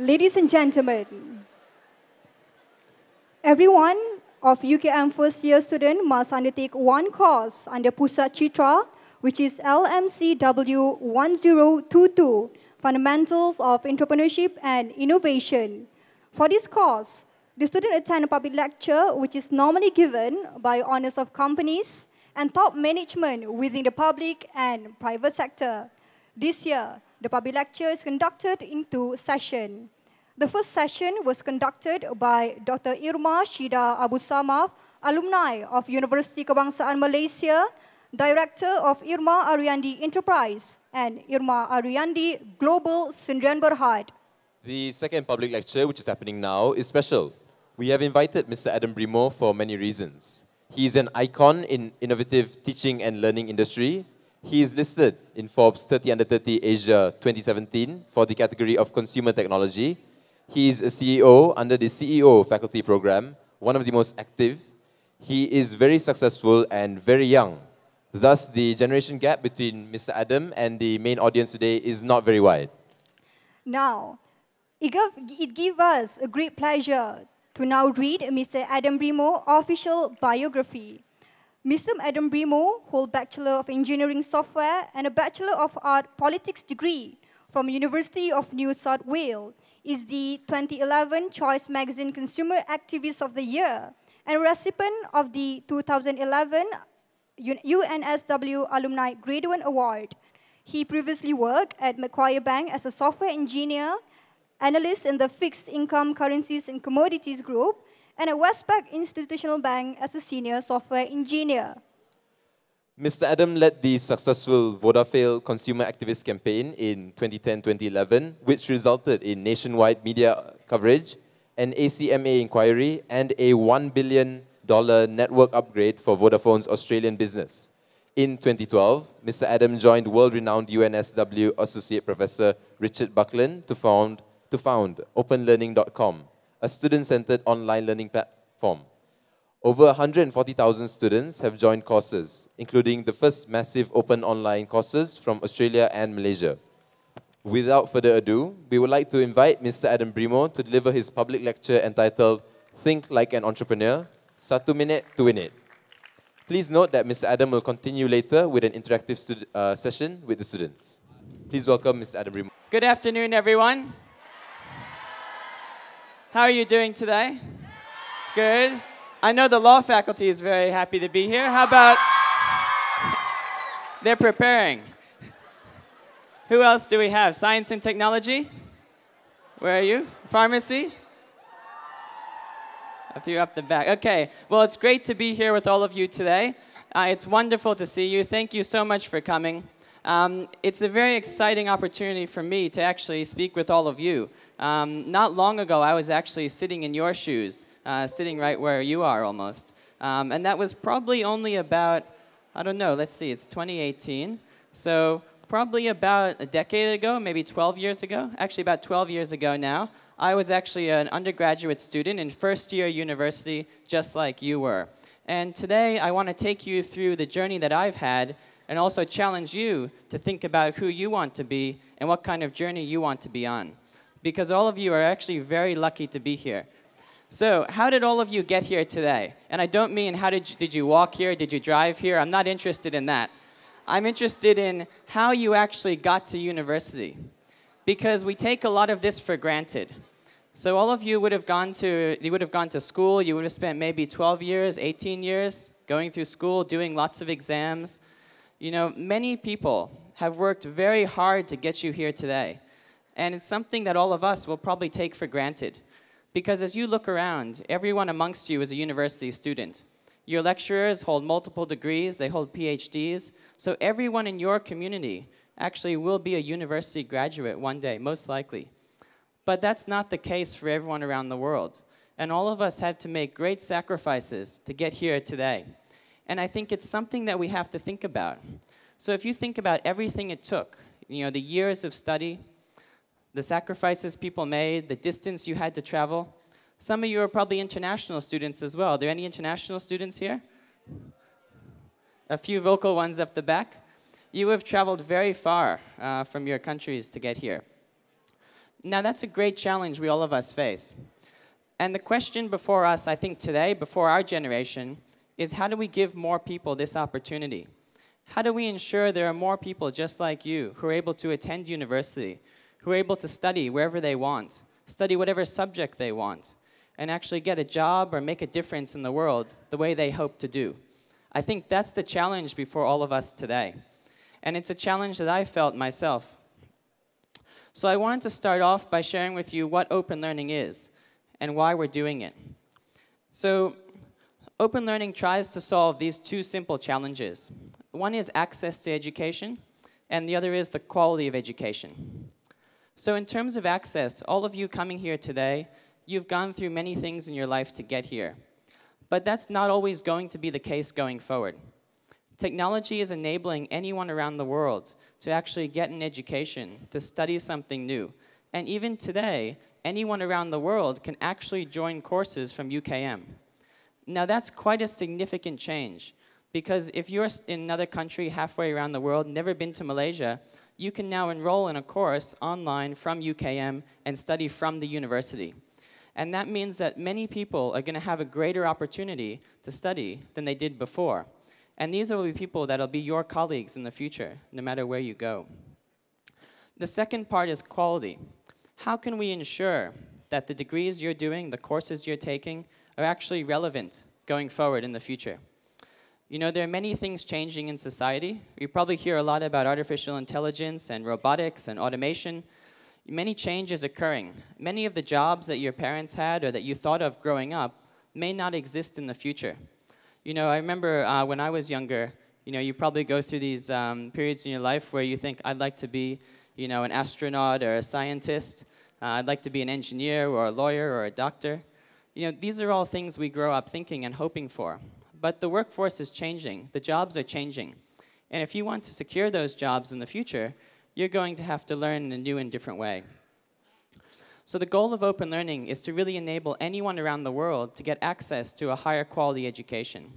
Ladies and gentlemen, everyone of UKM first year student must undertake one course under Pusat Citra, which is LMCW 1022, Fundamentals of Entrepreneurship and Innovation. For this course, the student attend a public lecture which is normally given by owners of companies and top management within the public and private sector. This year, the public lecture is conducted in two sessions. The first session was conducted by Dr. Irma Shida Abu Samaf, alumni of University Kebangsaan Malaysia, Director of Irma Ariandi Enterprise and Irma Ariandi Global Sendirian Berhad. The second public lecture, which is happening now, is special. We have invited Mr. Adam Brimo for many reasons. He is an icon in innovative teaching and learning industry. He is listed in Forbes 30 Under 30 Asia 2017 for the category of consumer technology. He is a CEO under the CEO faculty program, one of the most active. He is very successful and very young. Thus, the generation gap between Mr. Adam and the main audience today is not very wide. Now, it gives us a great pleasure to now read Mr. Adam Brimo official biography. Mr. Adam Brimo holds Bachelor of Engineering Software and a Bachelor of Art Politics degree from University of New South Wales, is the 2011 Choice Magazine Consumer Activist of the Year and recipient of the 2011 UNSW Alumni Graduate Award. He previously worked at Macquarie Bank as a software engineer, analyst in the Fixed Income Currencies and Commodities Group, and at Westpac Institutional Bank as a senior software engineer. Mr. Adam led the successful Vodafone consumer activist campaign in 2010-2011, which resulted in nationwide media coverage, an ACMA inquiry, and a $1 billion network upgrade for Vodafone's Australian business. In 2012, Mr. Adam joined world-renowned UNSW Associate Professor Richard Buckland to found OpenLearning.com, a student-centered online learning platform. Over 140,000 students have joined courses, including the first massive open online courses from Australia and Malaysia. Without further ado, we would like to invite Mr. Adam Brimo to deliver his public lecture entitled Think Like an Entrepreneur, 1 minute to win it. Please note that Mr. Adam will continue later with an interactive session with the students. Please welcome Mr. Adam Brimo. Good afternoon, everyone. How are you doing today? Good. I know the law faculty is very happy to be here. How about they're preparing? Who else do we have? Science and technology? Where are you? Pharmacy? A few up the back. Okay. Well, it's great to be here with all of you today. It's wonderful to see you. Thank you so much for coming. It's a very exciting opportunity for me to actually speak with all of you. Not long ago, I was actually sitting in your shoes, sitting right where you are almost. And that was probably only about, I don't know, let's see, it's 2018. So probably about a decade ago, maybe 12 years ago, actually about 12 years ago now, I was actually an undergraduate student in first-year university, just like you were. And today, I want to take you through the journey that I've had and also challenge you to think about who you want to be and what kind of journey you want to be on. Because all of you are actually very lucky to be here. So, how did all of you get here today? And I don't mean how did you walk here, did you drive here? I'm not interested in that. I'm interested in how you actually got to university. Because we take a lot of this for granted. So all of you would have gone to school, you would have spent maybe 12 years, 18 years going through school, doing lots of exams. You know, many people have worked very hard to get you here today. And it's something that all of us will probably take for granted. Because as you look around, everyone amongst you is a university student. Your lecturers hold multiple degrees, they hold PhDs. So everyone in your community actually will be a university graduate one day, most likely. But that's not the case for everyone around the world. And all of us had to make great sacrifices to get here today. And I think it's something that we have to think about. So if you think about everything it took, you know, the years of study, the sacrifices people made, the distance you had to travel. Some of you are probably international students as well. Are there any international students here? A few vocal ones up the back. You have traveled very far from your countries to get here. Now, that's a great challenge we all of us face. And the question before us, I think today, before our generation, is how do we give more people this opportunity? How do we ensure there are more people just like you who are able to attend university, who are able to study wherever they want, study whatever subject they want, and actually get a job or make a difference in the world the way they hope to do? I think that's the challenge before all of us today. And it's a challenge that I felt myself. So I wanted to start off by sharing with you what open learning is and why we're doing it. So open learning tries to solve these two simple challenges. One is access to education, and the other is the quality of education. So in terms of access, all of you coming here today, you've gone through many things in your life to get here. But that's not always going to be the case going forward. Technology is enabling anyone around the world to actually get an education, to study something new. And even today, anyone around the world can actually join courses from UKM. Now, that's quite a significant change, because if you're in another country halfway around the world, never been to Malaysia, you can now enroll in a course online from UKM and study from the university. And that means that many people are going to have a greater opportunity to study than they did before. And these will be people that will be your colleagues in the future, no matter where you go. The second part is quality. How can we ensure that the degrees you're doing, the courses you're taking, are actually relevant going forward in the future? You know, there are many things changing in society. You probably hear a lot about artificial intelligence and robotics and automation. Many changes occurring. Many of the jobs that your parents had or that you thought of growing up may not exist in the future. You know, I remember when I was younger, you know, you probably go through these periods in your life where you think, I'd like to be, you know, an astronaut or a scientist. I'd like to be an engineer or a lawyer or a doctor. You know, these are all things we grow up thinking and hoping for. But the workforce is changing. The jobs are changing. And if you want to secure those jobs in the future, you're going to have to learn in a new and different way. So the goal of open learning is to really enable anyone around the world to get access to a higher quality education.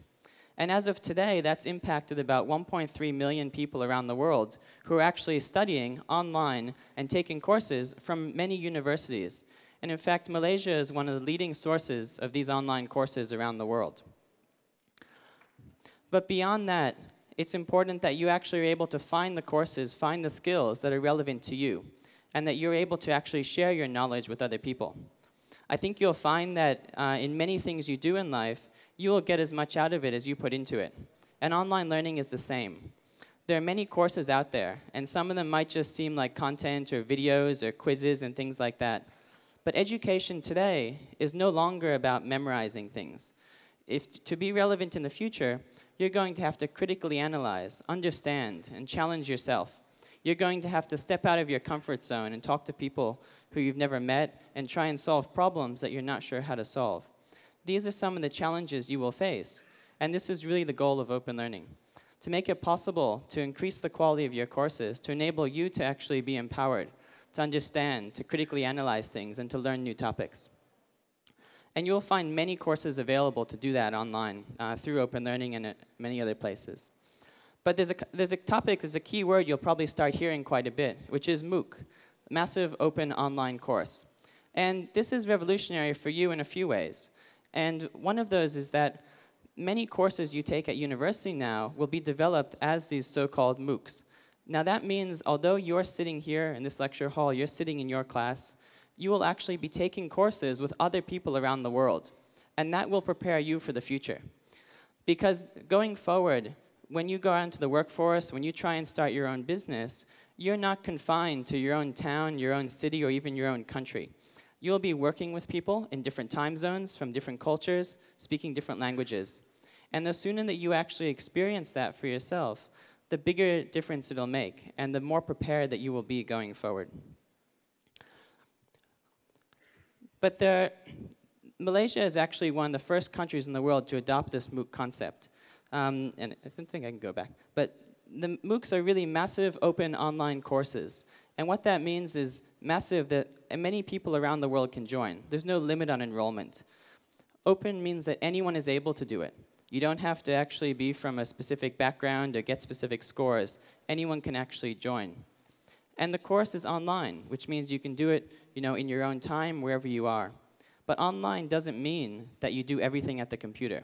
And as of today, that's impacted about 1.3 million people around the world who are actually studying online and taking courses from many universities. And in fact, Malaysia is one of the leading sources of these online courses around the world. But beyond that, it's important that you actually are able to find the courses, find the skills that are relevant to you, and that you're able to actually share your knowledge with other people. I think you'll find that in many things you do in life, you will get as much out of it as you put into it. And online learning is the same. There are many courses out there, and some of them might just seem like content or videos or quizzes and things like that. But education today is no longer about memorizing things. To be relevant in the future, you're going to have to critically analyze, understand, and challenge yourself. You're going to have to step out of your comfort zone and talk to people who you've never met and try and solve problems that you're not sure how to solve. These are some of the challenges you will face, and this is really the goal of open learning. To make it possible to increase the quality of your courses, to enable you to actually be empowered, to understand, to critically analyze things, and to learn new topics. And you'll find many courses available to do that online through open learning and at many other places. But there's a key word you'll probably start hearing quite a bit, which is MOOC, Massive Open Online Course. And this is revolutionary for you in a few ways. And one of those is that many courses you take at university now will be developed as these so-called MOOCs. Now that means, although you're sitting here in this lecture hall, you're sitting in your class, you will actually be taking courses with other people around the world. And that will prepare you for the future. Because going forward, when you go out into the workforce, when you try and start your own business, you're not confined to your own town, your own city, or even your own country. You'll be working with people in different time zones, from different cultures, speaking different languages. And the sooner that you actually experience that for yourself, the bigger difference it'll make, and the more prepared that you will be going forward. But Malaysia is actually one of the first countries in the world to adopt this MOOC concept. And I don't think I can go back. But the MOOCs are really massive open online courses. And what that means is massive, that many people around the world can join. There's no limit on enrollment. Open means that anyone is able to do it. You don't have to actually be from a specific background or get specific scores. Anyone can actually join. And the course is online, which means you can do it, in your own time, wherever you are. But online doesn't mean that you do everything at the computer.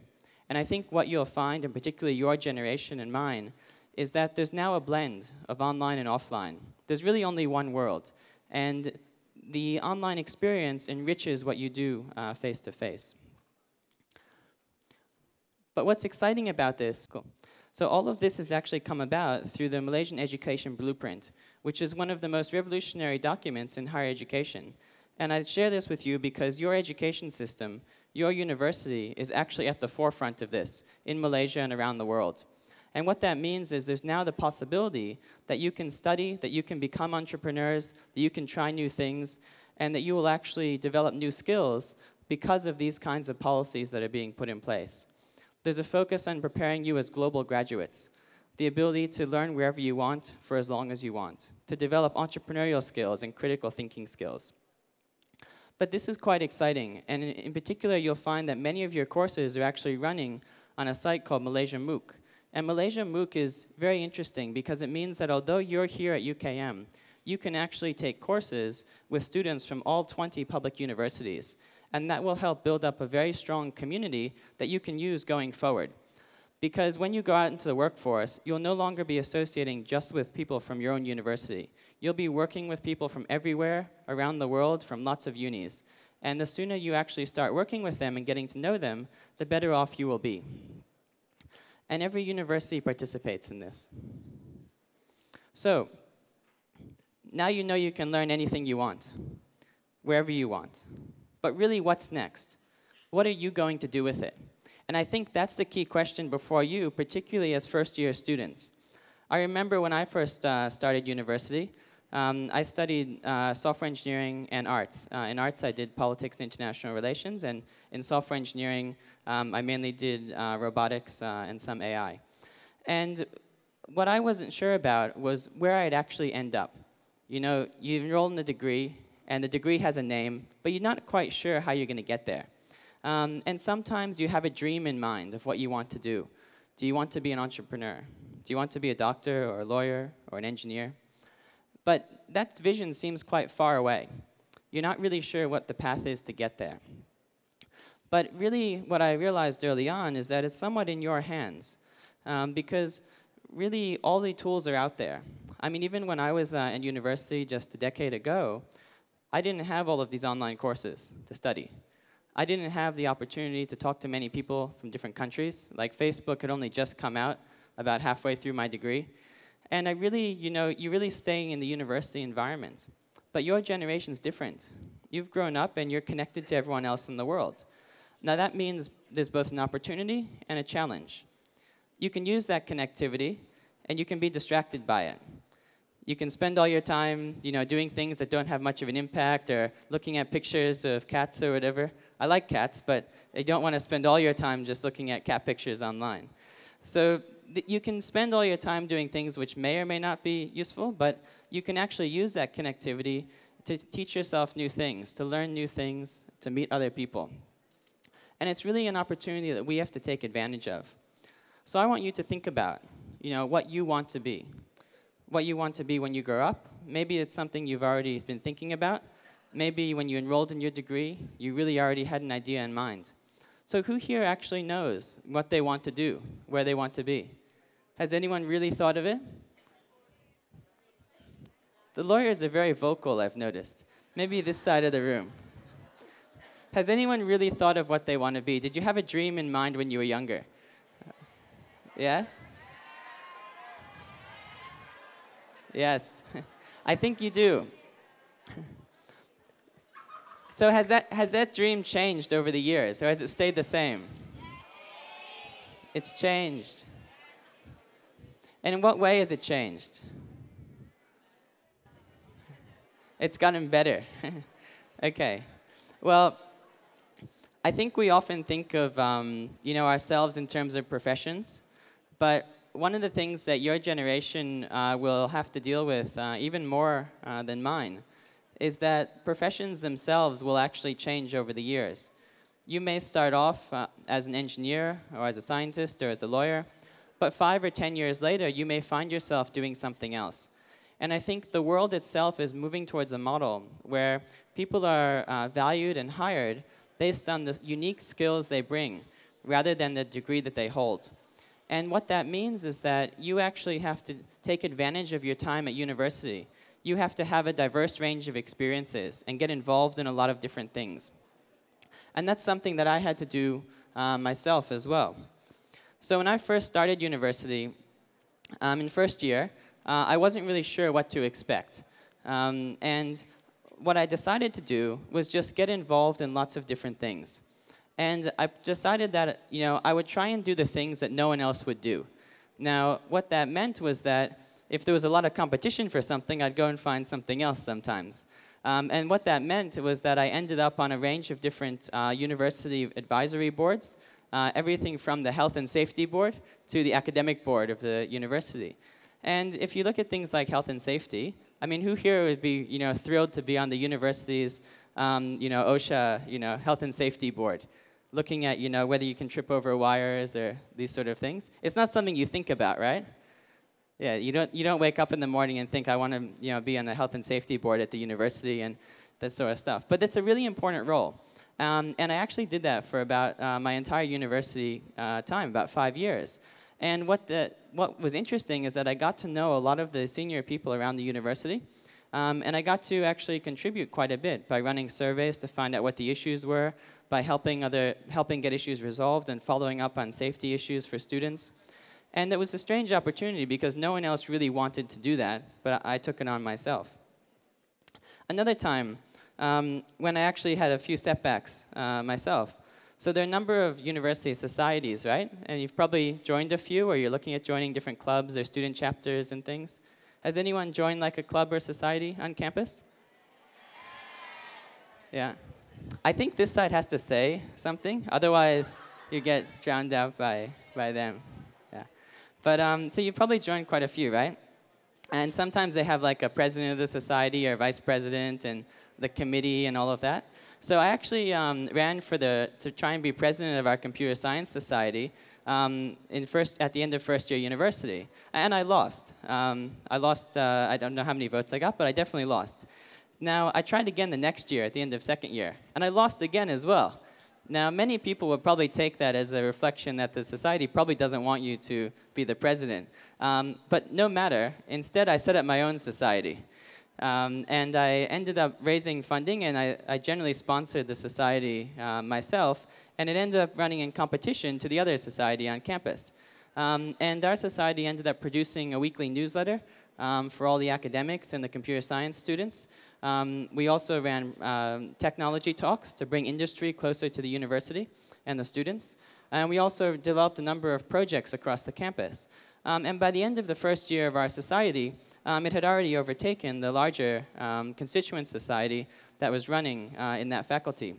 And I think what you'll find, and particularly your generation and mine, is that there's now a blend of online and offline. There's really only one world. And the online experience enriches what you do face-to-face. But what's exciting about this, so all of this has actually come about through the Malaysian Education Blueprint, which is one of the most revolutionary documents in higher education. And I share this with you because your education system, your university, is actually at the forefront of this in Malaysia and around the world. And what that means is there's now the possibility that you can study, that you can become entrepreneurs, that you can try new things, and that you will actually develop new skills because of these kinds of policies that are being put in place. There's a focus on preparing you as global graduates, the ability to learn wherever you want for as long as you want, to develop entrepreneurial skills and critical thinking skills. But this is quite exciting, and in particular you'll find that many of your courses are actually running on a site called Malaysia MOOC. And Malaysia MOOC is very interesting because it means that although you're here at UKM, you can actually take courses with students from all 20 public universities. And that will help build up a very strong community that you can use going forward. Because when you go out into the workforce, you'll no longer be associating just with people from your own university. You'll be working with people from everywhere around the world, from lots of unis. And the sooner you actually start working with them and getting to know them, the better off you will be. And every university participates in this. So, now you know you can learn anything you want, wherever you want. But really, what's next? What are you going to do with it? And I think that's the key question before you, particularly as first-year students. I remember when I first started university, I studied software engineering and arts. In arts, I did politics and international relations, and in software engineering, I mainly did robotics and some AI. And what I wasn't sure about was where I'd actually end up. You know, you enroll in a degree, and the degree has a name, but you're not quite sure how you're going to get there. And sometimes you have a dream in mind of what you want to do. Do you want to be an entrepreneur? Do you want to be a doctor or a lawyer or an engineer? But that vision seems quite far away. You're not really sure what the path is to get there. But really, what I realized early on is that it's somewhat in your hands. Because really, all the tools are out there. I mean, even when I was in university just a decade ago, I didn't have all of these online courses to study. I didn't have the opportunity to talk to many people from different countries. Like Facebook had only just come out about halfway through my degree. And I really, you're really staying in the university environment. But your generation's different. You've grown up and you're connected to everyone else in the world. Now that means there's both an opportunity and a challenge. You can use that connectivity and you can be distracted by it. You can spend all your time, doing things that don't have much of an impact or looking at pictures of cats or whatever. I like cats, but you don't want to spend all your time just looking at cat pictures online. So you can spend all your time doing things which may or may not be useful, but you can actually use that connectivity to teach yourself new things, to learn new things, to meet other people. And it's really an opportunity that we have to take advantage of. So I want you to think about, what you want to be. What you want to be when you grow up. Maybe it's something you've already been thinking about. Maybe when you enrolled in your degree, you really already had an idea in mind. So who here actually knows what they want to do, where they want to be? Has anyone really thought of it? The lawyers are very vocal, I've noticed. Maybe this side of the room. Has anyone really thought of what they want to be? Did you have a dream in mind when you were younger? Yes? Yes, I think you do. So has that dream changed over the years, or has it stayed the same? It's changed. And in what way has it changed? It's gotten better. Okay. Well, I think we often think of ourselves in terms of professions, but one of the things that your generation will have to deal with, even more than mine, is that professions themselves will actually change over the years. You may start off as an engineer, or as a scientist, or as a lawyer, but 5 or 10 years later, you may find yourself doing something else. And I think the world itself is moving towards a model where people are valued and hired based on the unique skills they bring, rather than the degree that they hold. And what that means is that you actually have to take advantage of your time at university. You have to have a diverse range of experiences and get involved in a lot of different things. And that's something that I had to do myself as well. So when I first started university, in first year, I wasn't really sure what to expect. And what I decided to do was just get involved in lots of different things. And I decided that, I would try and do the things that no one else would do. Now, what that meant was that if there was a lot of competition for something, I'd go and find something else sometimes. And what that meant was that I ended up on a range of different university advisory boards, everything from the health and safety board to the academic board of the university. And if you look at things like health and safety, I mean, who here would be, thrilled to be on the university's, OSHA, health and safety board, looking at, whether you can trip over wires or these sort of things? It's not something you think about, right? Yeah, you don't wake up in the morning and think, I want to be on the health and safety board at the university and that sort of stuff. But it's a really important role. And I actually did that for about my entire university time, about 5 years. And what was interesting is that I got to know a lot of the senior people around the university. And I got to actually contribute quite a bit by running surveys to find out what the issues were, by helping get issues resolved and following up on safety issues for students. And it was a strange opportunity because no one else really wanted to do that, but I took it on myself. Another time, when I actually had a few setbacks myself. So there are a number of university societies, right? And you've probably joined a few, or you're looking at joining different clubs or student chapters and things. Has anyone joined like a club or society on campus? Yeah. I think this side has to say something, otherwise you get drowned out by them. Yeah. But so you've probably joined quite a few, right? And sometimes they have like a president of the society or vice president and the committee and all of that. So I actually ran to try and be president of our computer science society at the end of first year university. And I lost. I don't know how many votes I got, but I definitely lost. Now, I tried again the next year at the end of second year, and I lost again as well. Now, many people would probably take that as a reflection that the society probably doesn't want you to be the president. But no matter, instead I set up my own society. And I ended up raising funding, and I generally sponsored the society myself, and it ended up running in competition to the other society on campus. And our society ended up producing a weekly newsletter for all the academics and the computer science students. We also ran technology talks to bring industry closer to the university and the students. And we also developed a number of projects across the campus. And by the end of the first year of our society, it had already overtaken the larger constituent society that was running in that faculty.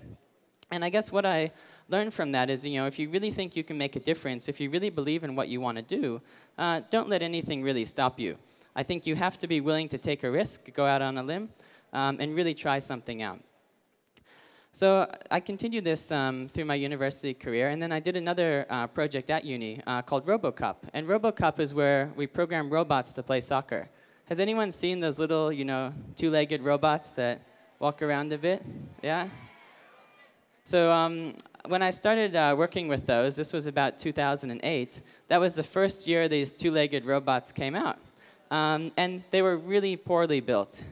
And I guess what I learned from that is, if you really think you can make a difference, if you really believe in what you want to do, don't let anything really stop you. I think you have to be willing to take a risk, go out on a limb, and really try something out. So I continued this through my university career, and then I did another project at uni called RoboCup. And RoboCup is where we program robots to play soccer. Has anyone seen those little, two-legged robots that walk around a bit? Yeah? So when I started working with those, this was about 2008, that was the first year these two-legged robots came out. And they were really poorly built.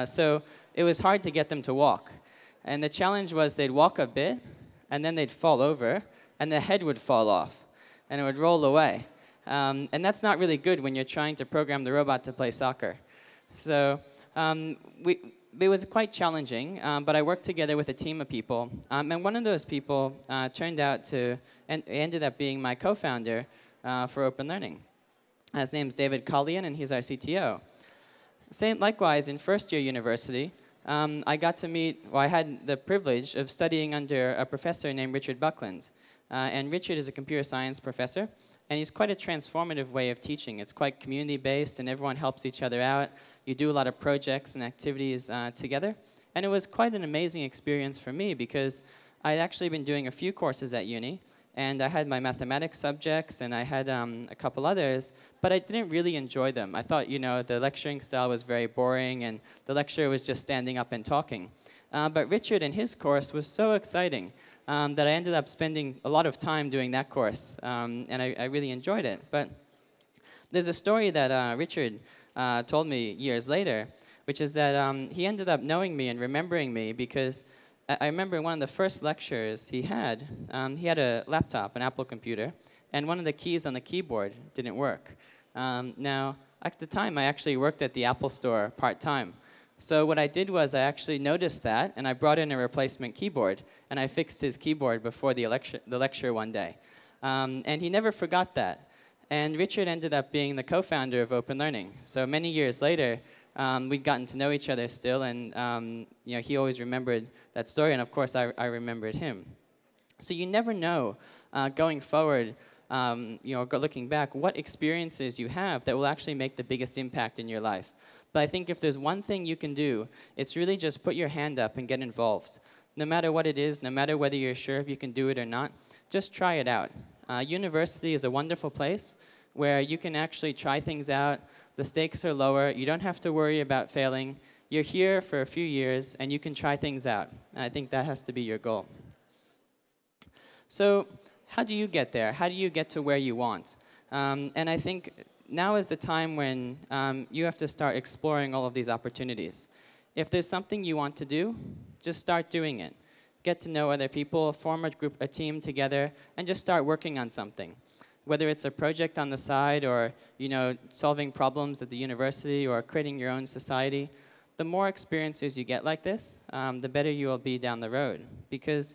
So it was hard to get them to walk. And the challenge was they'd walk a bit, and then they'd fall over, and the head would fall off, and it would roll away. And that's not really good when you're trying to program the robot to play soccer. So it was quite challenging, but I worked together with a team of people. And one of those people turned out to, and ended up being my co-founder for Open Learning. His name's David Kuliah, and he's our CTO. Likewise, in first year university, I got to meet, I had the privilege of studying under a professor named Richard Buckland. And Richard is a computer science professor, and he's quite a transformative way of teaching. It's quite community-based, and everyone helps each other out. You do a lot of projects and activities together. And it was quite an amazing experience for me because I'd actually been doing a few courses at uni, And I had my mathematics subjects, and I had a couple others, but I didn't really enjoy them. I thought, the lecturing style was very boring, and the lecturer was just standing up and talking. But Richard and his course was so exciting that I ended up spending a lot of time doing that course, and I really enjoyed it. But there's a story that Richard told me years later, which is that he ended up knowing me and remembering me because I remember one of the first lectures he had a laptop, an Apple computer, and one of the keys on the keyboard didn't work. Now, at the time, I actually worked at the Apple store part-time. So what I did was I actually noticed that, and I brought in a replacement keyboard, and I fixed his keyboard before the lecture one day. And he never forgot that. And Richard ended up being the co-founder of Open Learning. So many years later, we'd gotten to know each other still, and he always remembered that story, and of course I remembered him. So you never know going forward, looking back, what experiences you have that will actually make the biggest impact in your life. But I think if there's one thing you can do, it's really just put your hand up and get involved. No matter what it is, no matter whether you're sure if you can do it or not, just try it out. University is a wonderful place where you can actually try things out. The stakes are lower. You don't have to worry about failing. You're here for a few years, and you can try things out. And I think that has to be your goal. So how do you get there? How do you get to where you want? And I think now is the time when you have to start exploring all of these opportunities. If there's something you want to do, just start doing it. Get to know other people, form a team together, and just start working on something. Whether it's a project on the side or solving problems at the university or creating your own society, the more experiences you get like this, the better you will be down the road. Because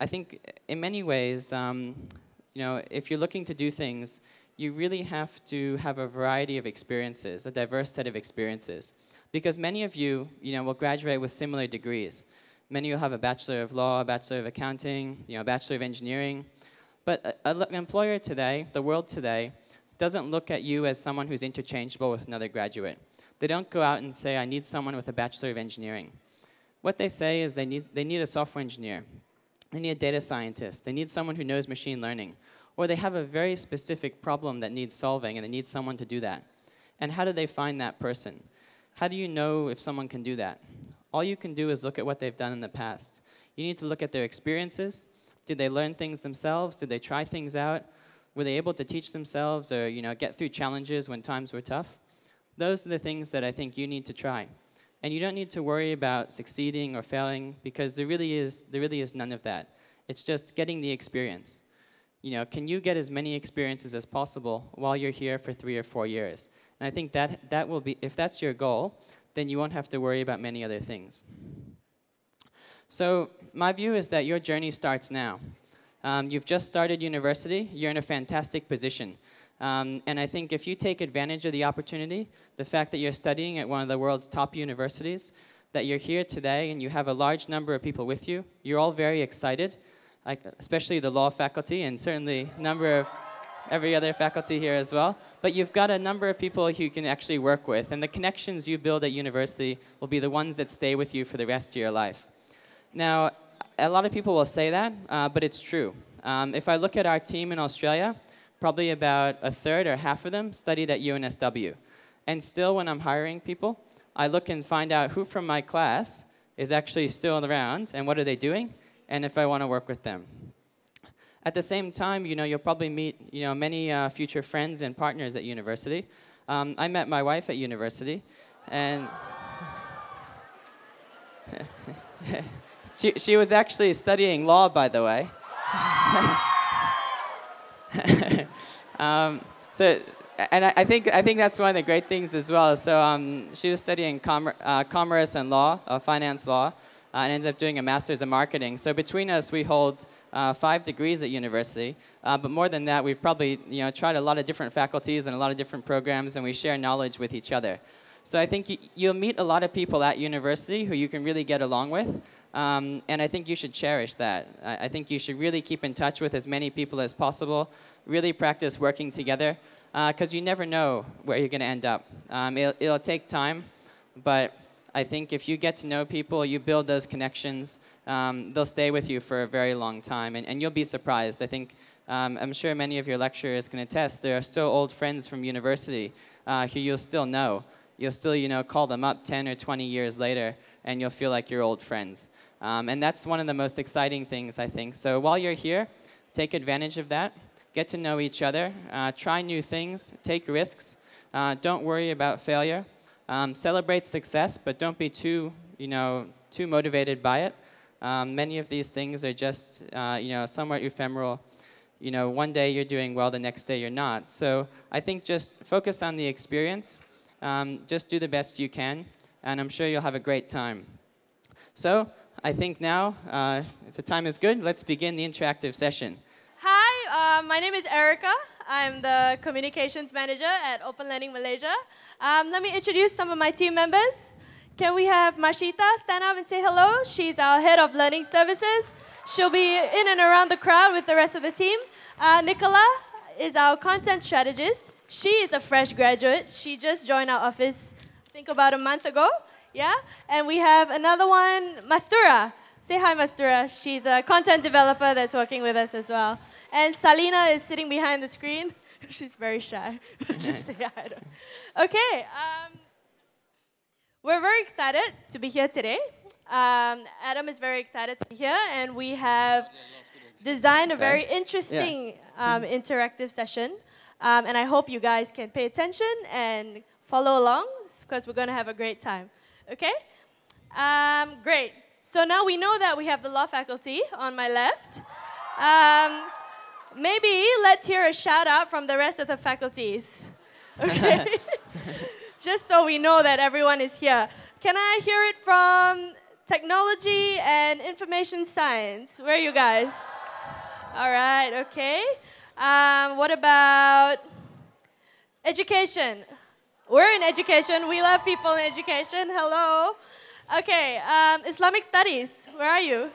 I think in many ways, if you're looking to do things, you really have to have a variety of experiences, a diverse set of experiences. Because many of you, will graduate with similar degrees. Many will have a Bachelor of Law, a Bachelor of Accounting, a Bachelor of Engineering. But an employer today, the world today, doesn't look at you as someone who's interchangeable with another graduate. They don't go out and say, I need someone with a Bachelor of Engineering. What they say is they need a software engineer. They need a data scientist. They need someone who knows machine learning. Or they have a very specific problem that needs solving, and they need someone to do that. And how do they find that person? How do you know if someone can do that? All you can do is look at what they've done in the past. You need to look at their experiences. Did they learn things themselves? Did they try things out? Were they able to teach themselves or get through challenges when times were tough? Those are the things that I think you need to try. And you don't need to worry about succeeding or failing because there really is none of that. It's just getting the experience. Can you get as many experiences as possible while you're here for 3 or 4 years? And I think that will be, if that's your goal, then you won't have to worry about many other things. So my view is that your journey starts now. You've just started university. You're in a fantastic position. And I think if you take advantage of the opportunity, the fact that you're studying at one of the world's top universities, that you're here today and you have a large number of people with you, you're all very excited, especially the law faculty and certainly a number of every other faculty here as well. But you've got a number of people who you can actually work with, and the connections you build at university will be the ones that stay with you for the rest of your life. Now, a lot of people will say that, but it's true. If I look at our team in Australia, probably about a third or half of them studied at UNSW. And still, when I'm hiring people, I look and find out who from my class is actually still around and what are they doing, and if I want to work with them. At the same time, you'll probably meet many future friends and partners at university. I met my wife at university, and she was actually studying law, by the way. I think that's one of the great things as well. So she was studying commerce and law, finance law, and ended up doing a master's in marketing. So between us, we hold 5 degrees at university. But more than that, we've probably tried a lot of different faculties and a lot of different programs, and we share knowledge with each other. So I think you'll meet a lot of people at university who you can really get along with. And I think you should cherish that. I think you should really keep in touch with as many people as possible. Really practice working together, because you never know where you're going to end up. It'll take time, but I think if you get to know people, you build those connections, they'll stay with you for a very long time, and you'll be surprised. I think, I'm sure many of your lecturers can attest, there are still old friends from university who you'll still know. You'll still, call them up 10 or 20 years later, and you'll feel like you're old friends. And that's one of the most exciting things, I think. So while you're here, take advantage of that. Get to know each other. Try new things. Take risks. Don't worry about failure. Celebrate success, but don't be too motivated by it. Many of these things are just, somewhat ephemeral. One day you're doing well, the next day you're not. So I think just focus on the experience. Just do the best you can, and I'm sure you'll have a great time. So I think now, if the time is good, let's begin the interactive session. Hi, my name is Erica. I'm the Communications Manager at Open Learning Malaysia. Let me introduce some of my team members. Can we have Mashita stand up and say hello? She's our Head of Learning Services. She'll be in and around the crowd with the rest of the team. Nicola is our Content Strategist. She is a fresh graduate. She just joined our office, I think about a month ago. Yeah? And we have another one, Mastura. Say hi, Mastura. She's a content developer that's working with us as well. And Salina is sitting behind the screen. She's very shy. Just say hi to her. Okay. We're very excited to be here today. Adam is very excited to be here, and we have designed a very interesting interactive session. And I hope you guys can pay attention and follow along, because we're going to have a great time. Okay? Great. So now we know that we have the law faculty on my left. Maybe let's hear a shout out from the rest of the faculties. Okay? Just so we know that everyone is here. Can I hear it from Technology and Information Science? Where are you guys? All right, okay. What about education? We're in education. We love people in education. Hello. Okay, Islamic Studies. Where are you?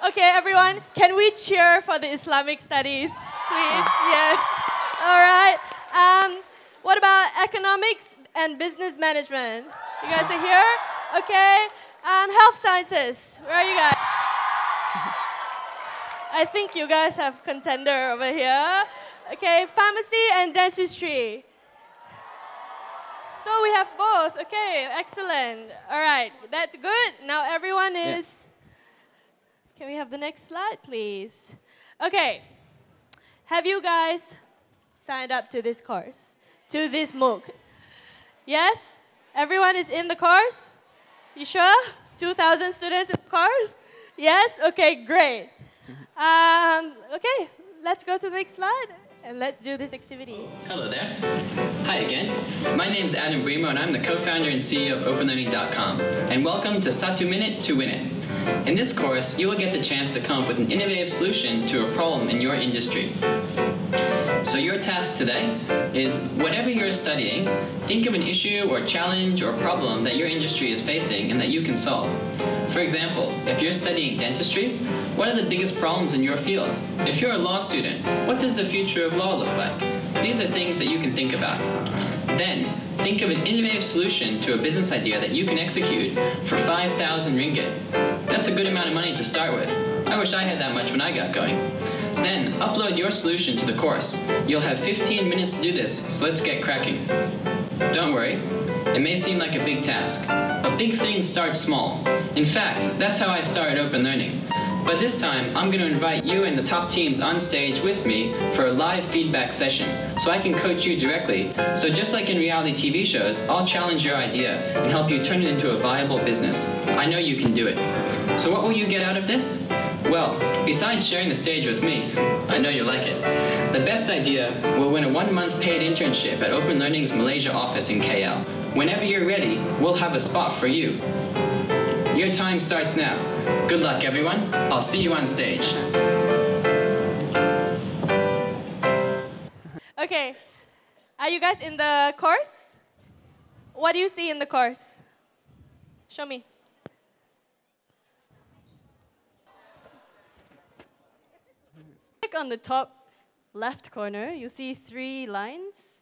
Okay, everyone, can we cheer for the Islamic Studies, please? Yes. All right. What about Economics and Business Management? You guys are here? Okay. Health Sciences. Where are you guys? I think you guys have contender over here. Okay, Pharmacy and Dentistry. So we have both. Okay, excellent. All right, that's good. Now everyone is... Can we have the next slide, please? Okay. Have you guys signed up to this course? To this MOOC? Yes? Everyone is in the course? You sure? 2,000 students in the course? Yes? Okay, great. Okay, let's go to the next slide and let's do this activity. Hello there. Hi again. My name's Adam Brimo and I'm the co-founder and CEO of OpenLearning.com. And welcome to Satu Minute to Win It. In this course, you will get the chance to come up with an innovative solution to a problem in your industry. So your task today is, whatever you're studying, think of an issue or challenge or problem that your industry is facing and that you can solve. For example, if you're studying dentistry, what are the biggest problems in your field? If you're a law student, what does the future of law look like? These are things that you can think about. Then, think of an innovative solution to a business idea that you can execute for 5,000 ringgit. That's a good amount of money to start with. I wish I had that much when I got going. Then, upload your solution to the course. You'll have 15 minutes to do this, so let's get cracking. Don't worry, it may seem like a big task, but big things start small. In fact, that's how I started Open Learning. But this time, I'm going to invite you and the top teams on stage with me for a live feedback session, so I can coach you directly. So just like in reality TV shows, I'll challenge your idea and help you turn it into a viable business. I know you can do it. So what will you get out of this? Well, besides sharing the stage with me, I know you'll like it, the best idea will win a 1-month paid internship at Open Learning's Malaysia office in KL. Whenever you're ready, we'll have a spot for you. Your time starts now. Good luck, everyone. I'll see you on stage. Okay, are you guys in the course? What do you see in the course? Show me. Click on the top left corner, you see 3 lines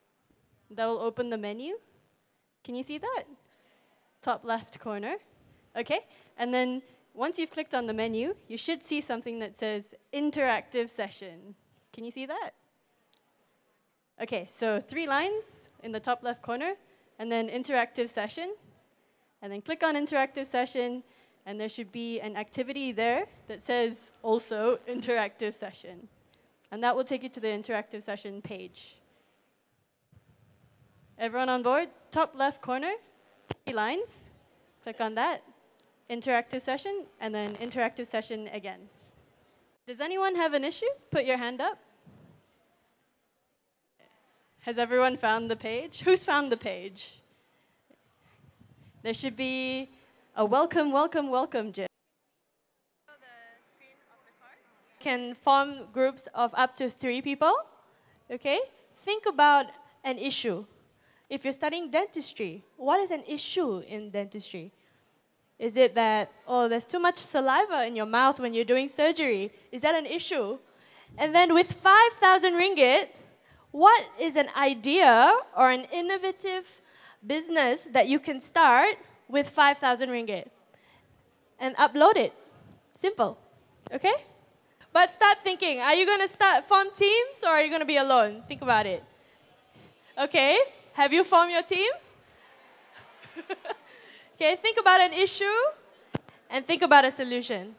that will open the menu. Can you see that? Top left corner. Okay, and then once you've clicked on the menu, you should see something that says interactive session. Can you see that? Okay, so 3 lines in the top left corner, and then interactive session. And then click on interactive session, and there should be an activity there that says also interactive session. And that will take you to the interactive session page. Everyone on board? Top left corner, 3 lines. Click on that. Interactive session, and then interactive session again. Does anyone have an issue? Put your hand up. Has everyone found the page? Who's found the page? There should be a welcome, welcome, welcome gif. Can form groups of up to 3 people. Okay? Think about an issue. If you're studying dentistry, what is an issue in dentistry? Is it that, oh, there's too much saliva in your mouth when you're doing surgery? Is that an issue? And then with 5,000 ringgit, what is an idea or an innovative business that you can start with 5,000 ringgit? And upload it. Simple. Okay? But start thinking, are you going to form teams or are you going to be alone? Think about it. Okay? Have you formed your teams? Okay, think about an issue and think about a solution.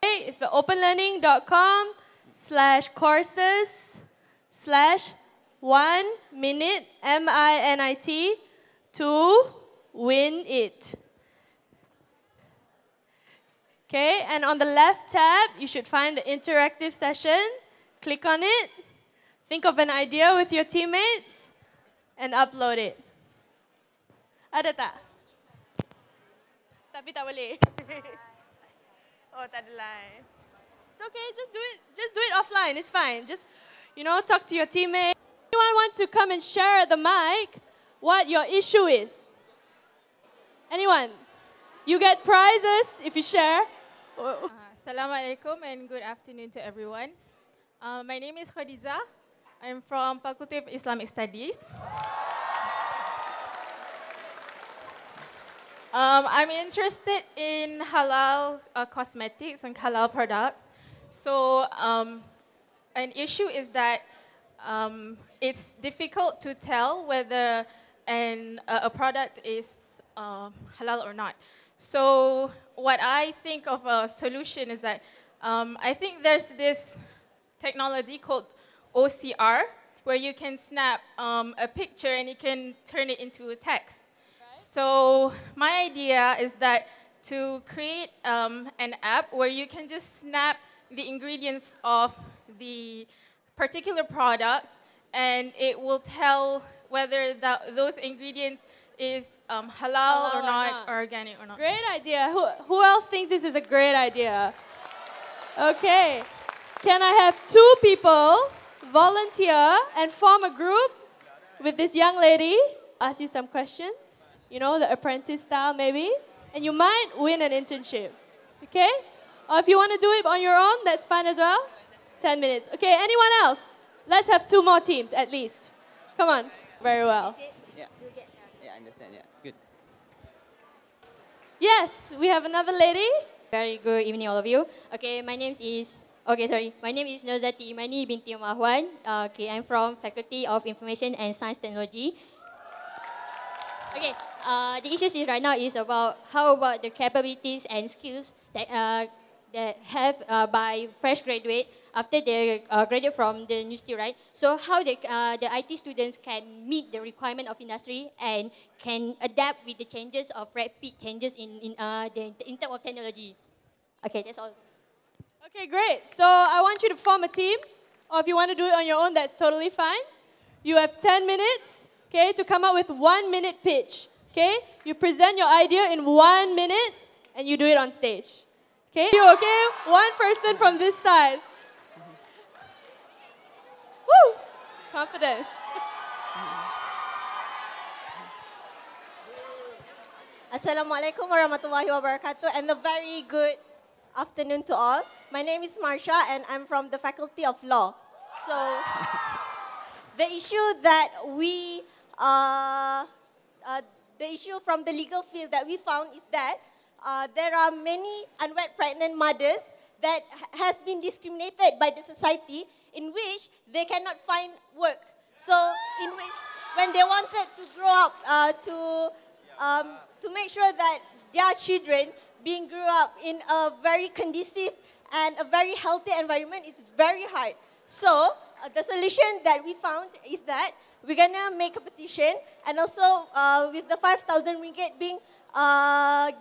Okay, it's the openlearning.com/courses/1minute MINIT to win it. Okay, and on the left tab, you should find the interactive session. Click on it. Think of an idea with your teammates and upload it. Ada tak? Tapi tak boleh. Oh, tak ada line. It's okay, just do it. Just do it offline. It's fine. Just, talk to your teammates. Anyone want to come and share at the mic what your issue is? Anyone? You get prizes if you share. Assalamualaikum and good afternoon to everyone. My name is Khadija. I'm from Faculty of Islamic Studies. I'm interested in halal cosmetics and halal products. So an issue is that it's difficult to tell whether a product is halal or not. So what I think of a solution is that I think there's this technology called OCR, where you can snap a picture and you can turn it into a text. Right. So my idea is that to create an app where you can just snap the ingredients of the particular product and it will tell whether those ingredients is halal or not, or organic or not. Great idea. Who else thinks this is a great idea? Okay. Can I have 2 people volunteer and form a group with this young lady? Ask you some questions, the apprentice style maybe, and you might win an internship. Okay? Or if you want to do it on your own, that's fine as well. 10 minutes. Okay, anyone else? Let's have 2 more teams at least. Come on. Very well. Yeah, I understand, yeah. Good. Yes, we have another lady. Very good evening, all of you. Okay, my name is Nozati Imani binti Mahwan. Okay, I'm from Faculty of Information and Science Technology. Okay, the issue is right now is about how about the capabilities and skills that have by fresh graduate after they graduate from the university, right? So how the IT students can meet the requirement of industry and can adapt with the changes of rapid changes in terms of technology. Okay, that's all. Okay, great. So I want you to form a team, or if you want to do it on your own, that's totally fine. You have 10 minutes, okay, to come up with 1-minute pitch, okay? You present your idea in 1 minute, and you do it on stage, okay? You, okay? One person from this side. Woo! Confident. Assalamualaikum warahmatullahi wabarakatuh, and a very good afternoon to all. My name is Marsha and I'm from the Faculty of Law. So the issue that the issue from the legal field that we found is that there are many unwed pregnant mothers that has been discriminated by the society in which they cannot find work. So in which when they wanted to grow up to make sure that their children being grew up in a very conducive and a very healthy environment, it's very hard. So the solution that we found is that we're gonna make a petition, and also with the 5,000 ringgit being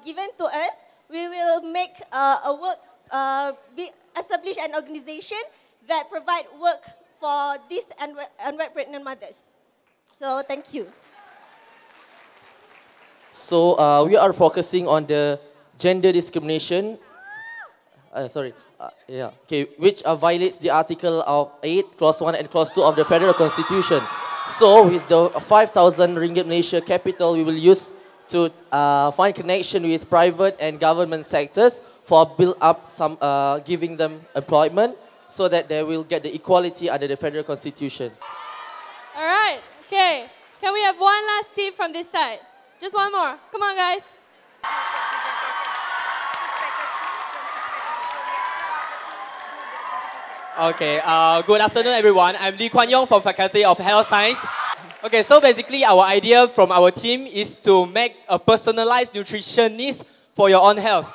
given to us, we will make establish an organization that provide work for these unwed pregnant mothers. So thank you. So we are focusing on the gender discrimination. Which violates the Article of 8, Clause 1 and Clause 2 of the Federal Constitution. So with the 5,000 ringgit Malaysia capital, we will use to find connection with private and government sectors for build up some, giving them employment so that they will get the equality under the Federal Constitution. All right, okay. Can we have one last team from this side? Just one more. Come on, guys. Okay, good afternoon everyone. I'm Lee Kwan Yong from Faculty of Health Science. Okay, so basically our idea from our team is to make a personalized nutritionist for your own health.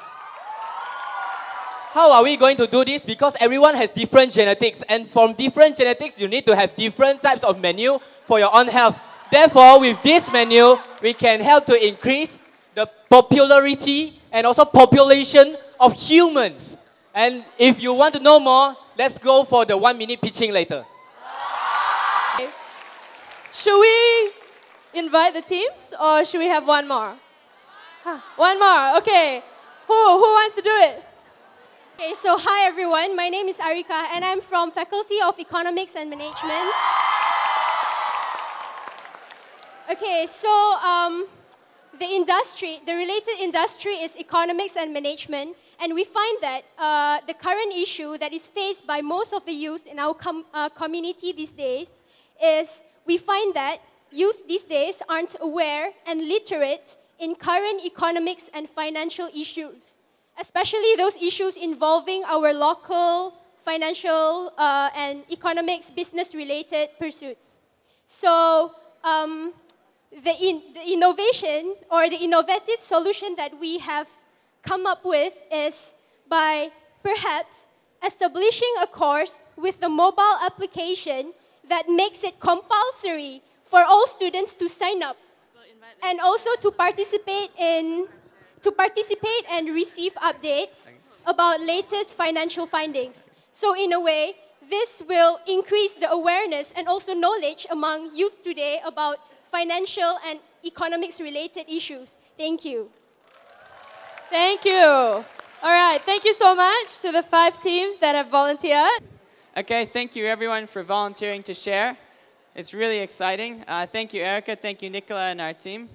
How are we going to do this? Because everyone has different genetics, and from different genetics you need to have different types of menu for your own health. Therefore, with this menu, we can help to increase the popularity and also population of humans. And if you want to know more, let's go for the 1-minute pitching later. Should we invite the teams, or should we have one more? One more, okay. Who wants to do it? Okay, so hi everyone, my name is Arika and I'm from Faculty of Economics and Management. Okay, so the related industry is economics and management, and we find that the current issue that is faced by most of the youth in our community these days is we find that youth these days aren't aware and literate in current economics and financial issues, especially those issues involving our local financial and economics business-related pursuits. So the innovation or the innovative solution that we have come up with is by perhaps establishing a course with the mobile application that makes it compulsory for all students to sign up and also to participate and receive updates about latest financial findings. So in a way, this will increase the awareness and also knowledge among youth today about financial and economics related issues. Thank you. Thank you. All right, thank you so much to the 5 teams that have volunteered. Okay, thank you everyone for volunteering to share. It's really exciting. Thank you, Erica. Thank you, Nicola, and our team.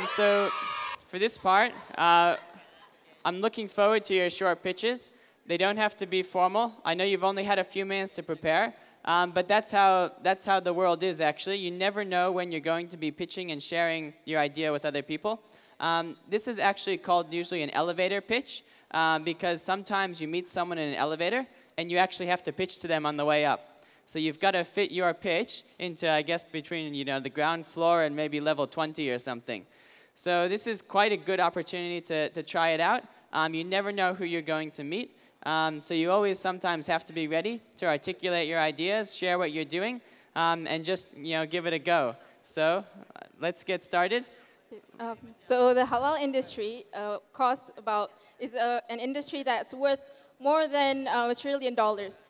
So for this part, I'm looking forward to your short pitches. They don't have to be formal. I know you've only had a few minutes to prepare, but that's how the world is actually. You never know when you're going to be pitching and sharing your idea with other people. This is actually called usually an elevator pitch because sometimes you meet someone in an elevator and you actually have to pitch to them on the way up. So you've got to fit your pitch into, I guess, between the ground floor and maybe level 20 or something. So this is quite a good opportunity to try it out. You never know who you're going to meet. So you always sometimes have to be ready to articulate your ideas, share what you're doing, and just give it a go. So let's get started. So the halal industry is an industry that's worth more than $1 trillion,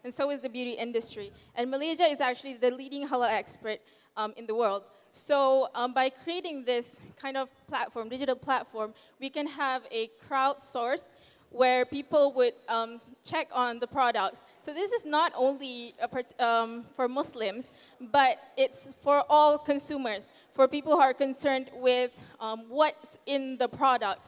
and so is the beauty industry. And Malaysia is actually the leading halal expert in the world. So by creating this kind of platform, digital platform, we can have a crowdsource where people would check on the products. So this is not only for Muslims, but it's for all consumers, for people who are concerned with what's in the product,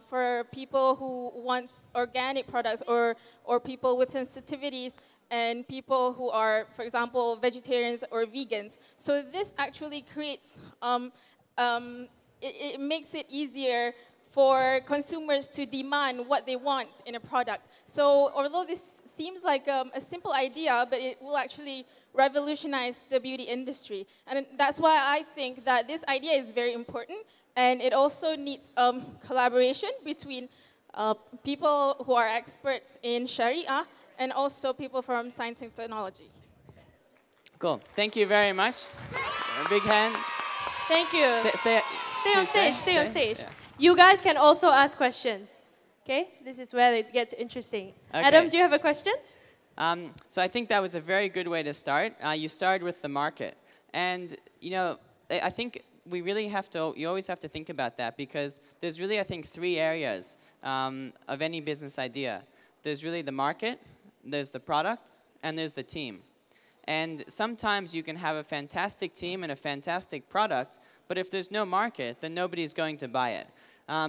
for people who want organic products or people with sensitivities and people who are, for example, vegetarians or vegans. So this actually creates, it makes it easier for consumers to demand what they want in a product. So although this seems like a simple idea, but it will actually revolutionize the beauty industry. And that's why I think that this idea is very important, and it also needs collaboration between people who are experts in Sharia and also people from science and technology. Cool. Thank you very much. A big hand. Thank you. Stay on stage. Stay on stage. Yeah. You guys can also ask questions. Okay? This is where it gets interesting. Okay. Adam, do you have a question? So I think that was a very good way to start. You started with the market. And, you know, I think we really have to, you always have to think about that, because there's really, I think, 3 areas of any business idea. There's really the market, there's the product, and there's the team. And sometimes you can have a fantastic team and a fantastic product, but if there's no market, then nobody's going to buy it.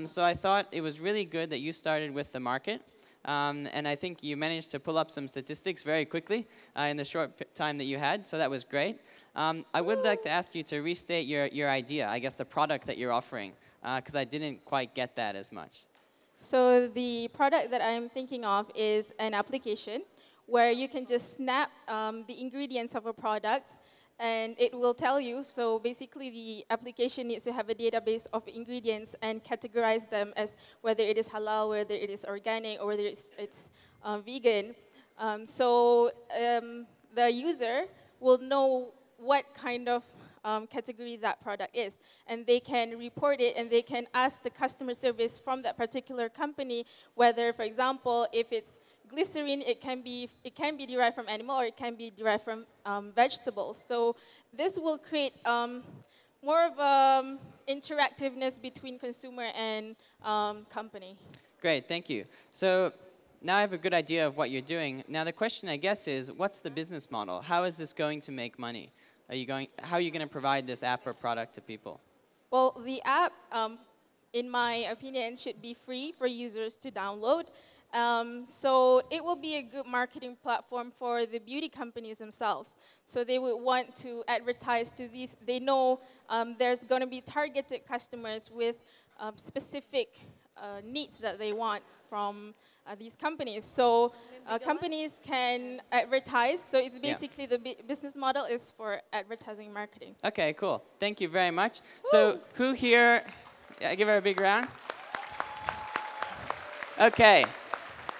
So I thought it was really good that you started with the market. And I think you managed to pull up some statistics very quickly in the short time that you had, so that was great. I would like to ask you to restate your idea, I guess the product that you're offering, because I didn't quite get that as much. So the product that I'm thinking of is an application where you can just snap the ingredients of a product and it will tell you. So basically the application needs to have a database of ingredients and categorize them as whether it is halal, whether it is organic, or whether it's vegan. So the user will know what kind of category that product is, and they can report it, and they can ask the customer service from that particular company whether, for example, if it's glycerin, it can be derived from animal, or it can be derived from vegetables. So this will create more of interactiveness between consumer and company. Great, thank you. So now I have a good idea of what you're doing. Now the question, I guess, is what's the business model? How is this going to make money? How are you going to provide this app or product to people? Well, the app, in my opinion, should be free for users to download. So it will be a good marketing platform for the beauty companies themselves. So they would want to advertise to these. They know there's going to be targeted customers with specific needs that they want from these companies. So companies can advertise. So it's basically the business model is for advertising marketing. Okay, cool. Thank you very much. Woo! So who here, give her a big round. Okay.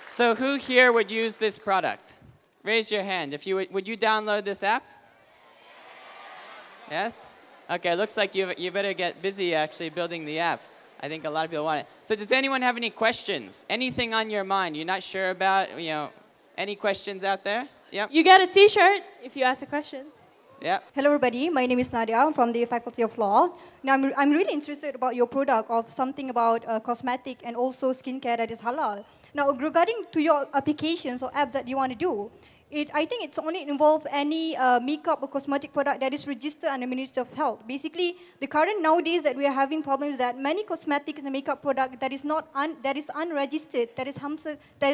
So who here would use this product? Raise your hand. If you would you download this app? Yes? Okay, looks like you better get busy actually building the app. I think a lot of people want it. So does anyone have any questions? Anything on your mind you're not sure about? You know, any questions out there? Yep. You get a T-shirt if you ask a question. Yeah. Hello, everybody. My name is Nadia. I'm from the Faculty of Law. Now, I'm really interested about your product of something about cosmetic and also skincare that is halal. Now, regarding to your applications or apps that you want to do, I think it's only involve any makeup or cosmetic product that is registered under Ministry of Health. Basically, the current nowadays that we are having problems that many cosmetics and makeup product that is unregistered, that is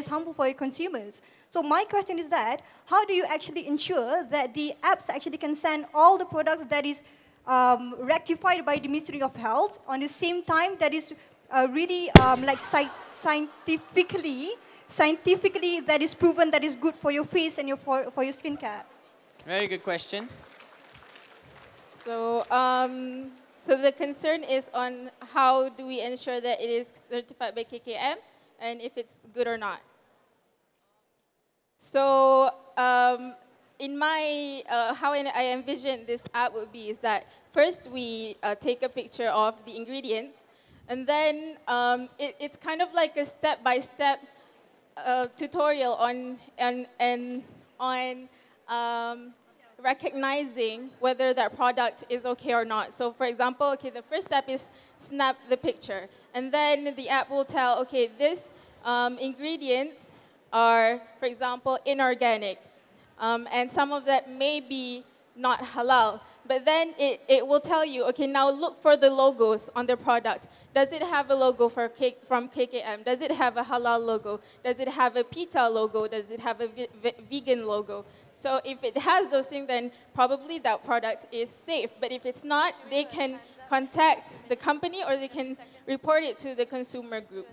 harmful for your consumers. So my question is that, how do you actually ensure that the apps actually can send all the products that is rectified by the Ministry of Health on the same time that is really like scientifically that is proven that is good for your face and for your skincare? Very good question. So, so the concern is on how do we ensure that it is certified by KKM and if it's good or not. So, in my how I envision this app would be is that first we take a picture of the ingredients, and then it's kind of like a step-by-step tutorial on recognizing whether that product is okay or not. So for example, okay, the first step is snap the picture, and then the app will tell, okay, this ingredients are, for example, inorganic, and some of that may be not halal. but then it will tell you, okay, now look for the logos on the product. Does it have a logo from KKM? Does it have a halal logo? Does it have a PETA logo? Does it have a vegan logo? So if it has those things, then probably that product is safe. But if it's not, they can contact the company or they can report it to the consumer group.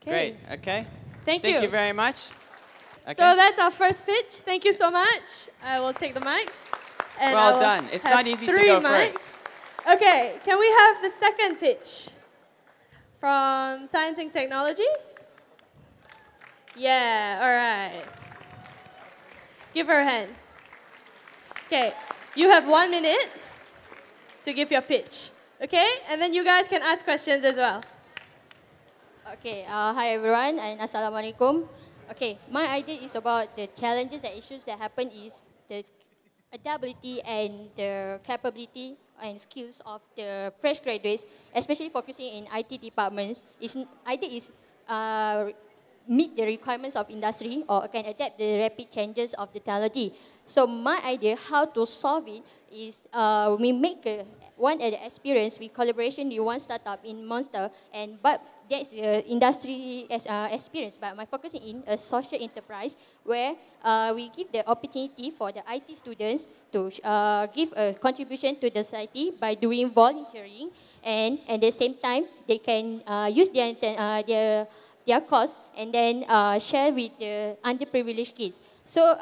Great, okay. Thank you. Thank you very much. Okay. So that's our first pitch. Thank you so much. I will take the mics. And Well done. It's not easy to go first. Okay, can we have the second pitch from Science and Technology? Yeah, all right. Give her a hand. Okay, you have 1 minute to give your pitch. Okay, and then you guys can ask questions as well. Okay, hi everyone and Assalamualaikum. Okay, my idea is about the challenges, the issues that happen is the adaptability and the capability and skills of the fresh graduates, especially focusing in IT departments. Idea is meet the requirements of industry or can adapt the rapid changes of the technology. So my idea how to solve it is we make one experience with collaboration with one startup in Monster, but that's the industry experience. But my focusing in a social enterprise where we give the opportunity for the IT students to give a contribution to the society by doing volunteering, and at the same time they can use their course and then share with the underprivileged kids. So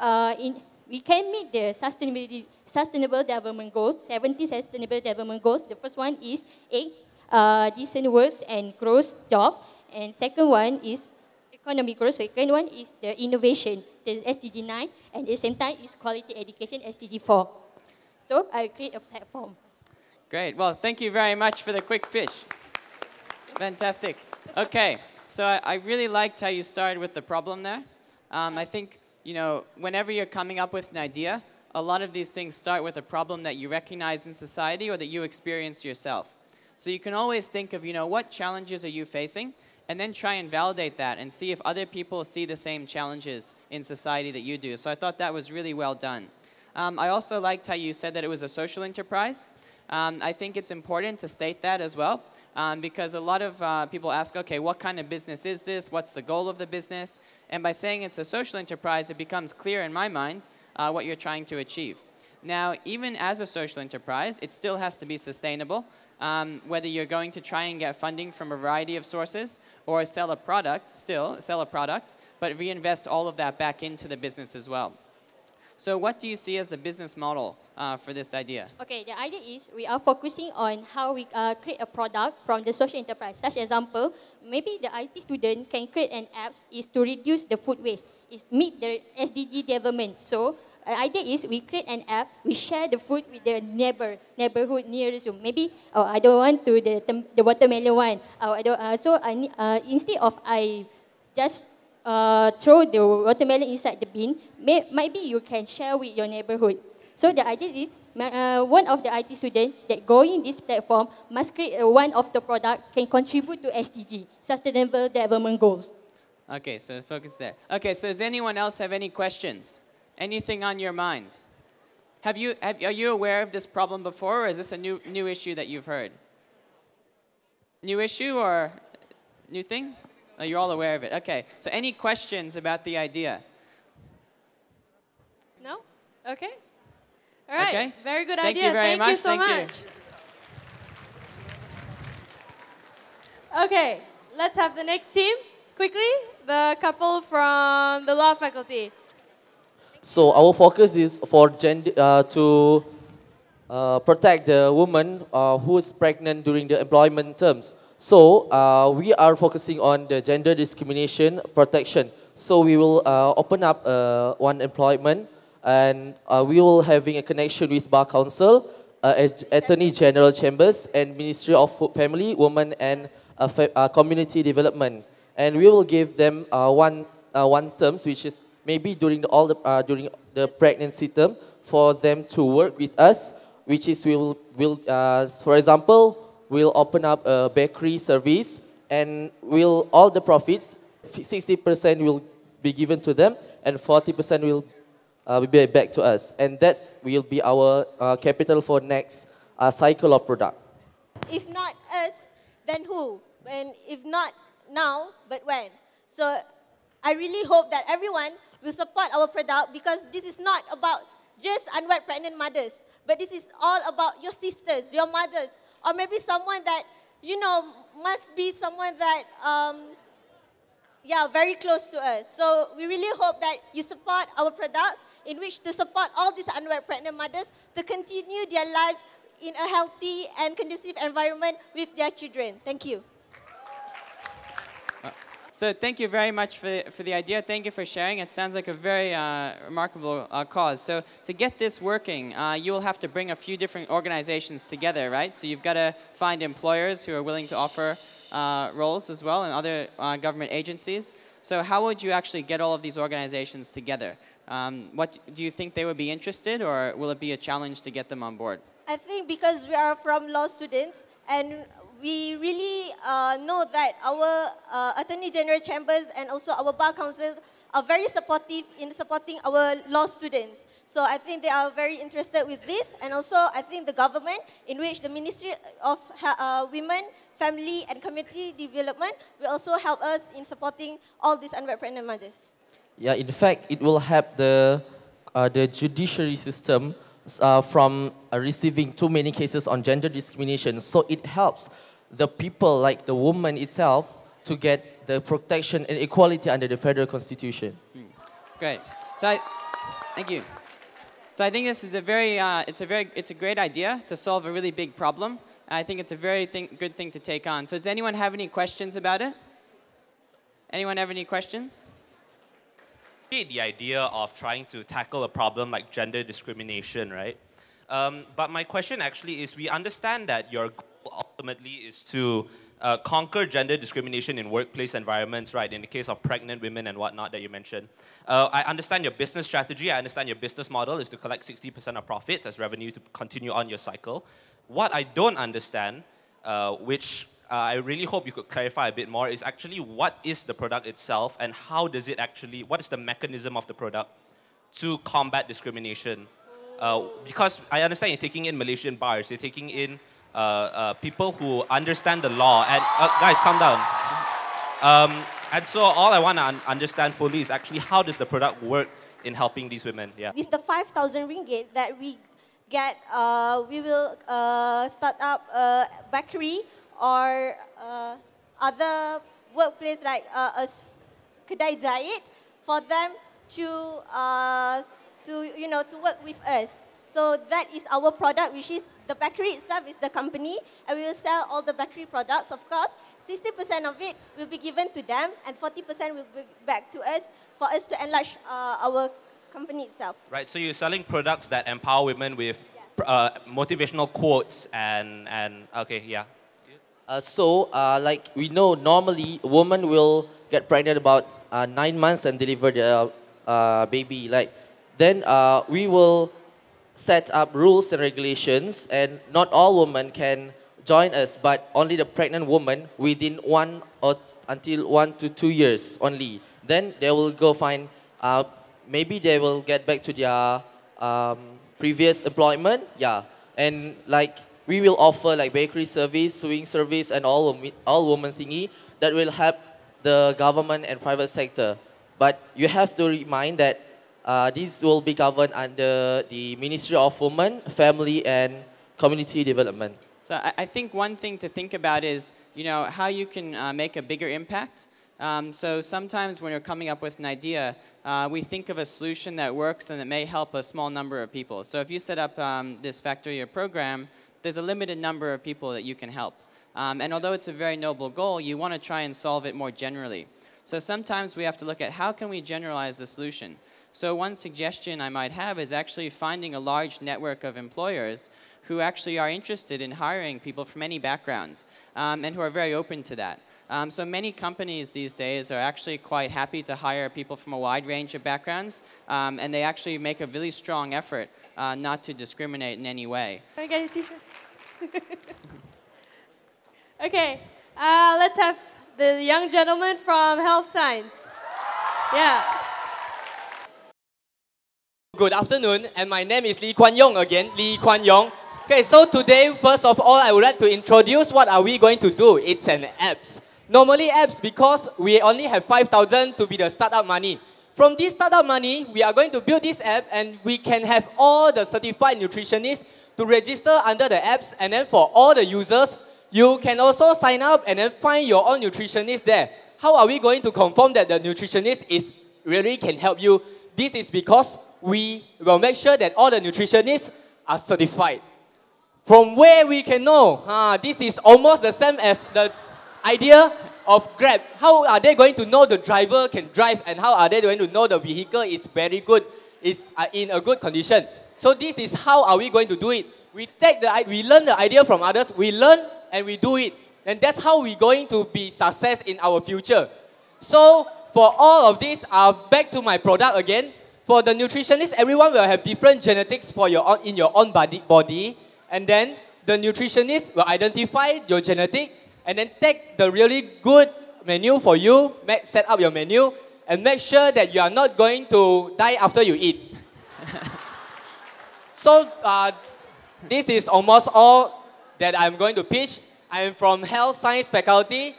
we can meet the sustainable development goals, 70 sustainable development goals. The first one is decent works and growth job, and second one is economic growth. Second one is the innovation, the SDG 9, and at the same time is quality education, SDG 4. So I create a platform. Great. Well, thank you very much for the quick pitch. Fantastic. Okay. So I really liked how you started with the problem there. I think, you know, whenever you're coming up with an idea, a lot of these things start with a problem that you recognize in society or that you experience yourself. So you can always think of, you know, what challenges are you facing, and then try and validate that and see if other people see the same challenges in society that you do. So I thought that was really well done. I also liked how you said that it was a social enterprise. I think it's important to state that as well. Because a lot of people ask, okay, what kind of business is this? What's the goal of the business? And by saying it's a social enterprise, it becomes clear in my mind what you're trying to achieve. Now, even as a social enterprise, it still has to be sustainable. Whether you're going to try and get funding from a variety of sources or sell a product, but reinvest all of that back into the business as well. So what do you see as the business model for this idea? Okay, the idea is we are focusing on how we create a product from the social enterprise. Such example, maybe the IT student can create an app is to reduce the food waste, is meet the SDG development. So the idea is we create an app, we share the food with the neighborhood nearest to. Maybe I don't want to the watermelon one. Instead of I just throw the watermelon inside the bin, maybe you can share with your neighborhood. So the idea is one of the IT students that going this platform must create one of the product can contribute to SDG, Sustainable Development Goals. Okay, so focus there. Okay, so does anyone else have any questions? Anything on your mind? Are you aware of this problem before, or is this a new issue that you've heard? New issue or new thing? Oh, you're all aware of it. Okay, so any questions about the idea? No? Okay. All right, okay. Very good Thank idea. You very much. You so much. Okay, let's have the next team. Quickly, the couple from the law faculty. So our focus is for to protect the woman who is pregnant during the employment terms. So we are focusing on the gender discrimination protection. So we will open up one employment, and we will having a connection with Bar Council, Attorney General Chambers, and Ministry of Family, Women and Community Development. And we will give them one terms, which is maybe during during the pregnancy term, for them to work with us, which is for example, we'll open up a bakery service, and all the profits, 60% will be given to them, and 40% will will be back to us. And that will be our capital for next cycle of product. If not us, then who? And if not now, but when? So I really hope that everyone will support our product, because this is not about just unwed pregnant mothers, but this is all about your sisters, your mothers, or maybe someone that, you know, must be someone that, very close to us. So we really hope that you support our products, in which to support all these unwed pregnant mothers to continue their life in a healthy and conducive environment with their children. Thank you. So thank you very much for the idea. Thank you for sharing. It sounds like a very remarkable cause. So to get this working, you will have to bring a few different organizations together, right? So you've got to find employers who are willing to offer roles as well, and other government agencies. So how would you actually get all of these organizations together? What do you think they would be interested, or will it be a challenge to get them on board? I think because we are from law students, and we really know that our Attorney General Chambers and also our bar councils are very supportive in supporting our law students. So I think they are very interested with this, and also I think the government, in which the Ministry of Women, Family and Community Development, will also help us in supporting all these unwed pregnant mothers. Yeah, in fact, it will help the judiciary system from receiving too many cases on gender discrimination. So it helps the people, like the woman itself, to get the protection and equality under the federal constitution. Great. So thank you. So I think this is it's a great idea to solve a really big problem. I think it's a very good thing to take on. So does anyone have any questions about it? Anyone have any questions? The idea of trying to tackle a problem like gender discrimination, right? But my question actually is, we understand that your goal ultimately is to conquer gender discrimination in workplace environments, right? In the case of pregnant women and whatnot that you mentioned. I understand your business strategy. I understand your business model is to collect 60% of profits as revenue to continue on your cycle. What I don't understand, which I really hope you could clarify a bit more, is actually what is the product itself, and how does it actually, what is the mechanism of the product to combat discrimination? Because I understand you're taking in Malaysian bars, you're taking in people who understand the law, and guys, calm down. And so all I want to understand fully is actually how does the product work in helping these women? Yeah. With the 5,000 ringgit that we get, we will start up a bakery or other workplace like a kedai jahit for them to work with us. So that is our product, which is the bakery itself is the company, and we will sell all the bakery products, of course. 60% of it will be given to them, and 40% will be back to us for us to enlarge our company itself. Right, so you're selling products that empower women with motivational quotes and okay, yeah. Like we know, normally a woman will get pregnant about 9 months and deliver the baby. Then we will set up rules and regulations, and not all women can join us, but only the pregnant woman within 1 to 2 years only. Then they will go find, maybe they will get back to their previous employment, yeah. And like we will offer like bakery service, sewing service, and all woman thingy that will help the government and private sector. But you have to remind that this will be governed under the Ministry of Women, Family and Community Development. So I think one thing to think about is, how you can make a bigger impact. So sometimes when you're coming up with an idea, we think of a solution that works and that may help a small number of people. So if you set up this factory or program, there's a limited number of people that you can help. And although it's a very noble goal, you want to try and solve it more generally. So sometimes we have to look at how can we generalize the solution. So one suggestion I might have is actually finding a large network of employers who actually are interested in hiring people from any background and who are very open to that. So many companies these days are actually quite happy to hire people from a wide range of backgrounds, and they actually make a really strong effort not to discriminate in any way. Can I get your t-shirt? Okay, let's have the young gentleman from Health Science. Yeah. Good afternoon, and my name is Lee Kwan Yong again, Lee Kwan Yong. Okay, so today, first of all, I would like to introduce what are we going to do. It's an apps. Normally apps because we only have 5,000 to be the startup money. From this startup money, we are going to build this app and we can have all the certified nutritionists to register under the apps, and then for all the users, you can also sign up and then find your own nutritionist there. How are we going to confirm that the nutritionist is really can help you? This is because we will make sure that all the nutritionists are certified. From where we can know? This is almost the same as the idea of Grab. How are they going to know the driver can drive, and how are they going to know the vehicle is very good, is in a good condition? So this is how are we going to do it. We learn the idea from others, we learn and we do it. And that's how we're going to be success in our future. So for all of this, back to my product again. For the nutritionist, everyone will have different genetics for in your own body. And then the nutritionist will identify your genetic and then take the really good menu for you, set up your menu, and make sure that you are not going to die after you eat. So this is almost all that I'm going to pitch. I am from Health Science faculty.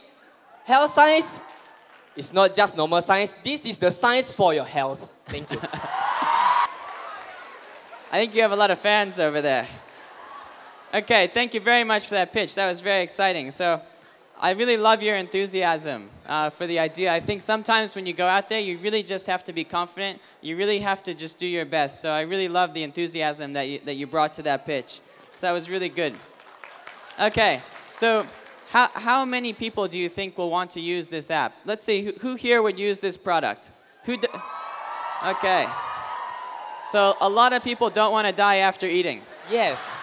Health Science is not just normal science. This is the science for your health. Thank you. I think you have a lot of fans over there. Okay, thank you very much for that pitch. That was very exciting. So I really love your enthusiasm for the idea. I think sometimes when you go out there, you really just have to be confident. You really have to just do your best. So I really love the enthusiasm that you brought to that pitch. So that was really good. Okay, so how many people do you think will want to use this app? Let's see, who here would use this product? Okay. So a lot of people don't want to die after eating. Yes.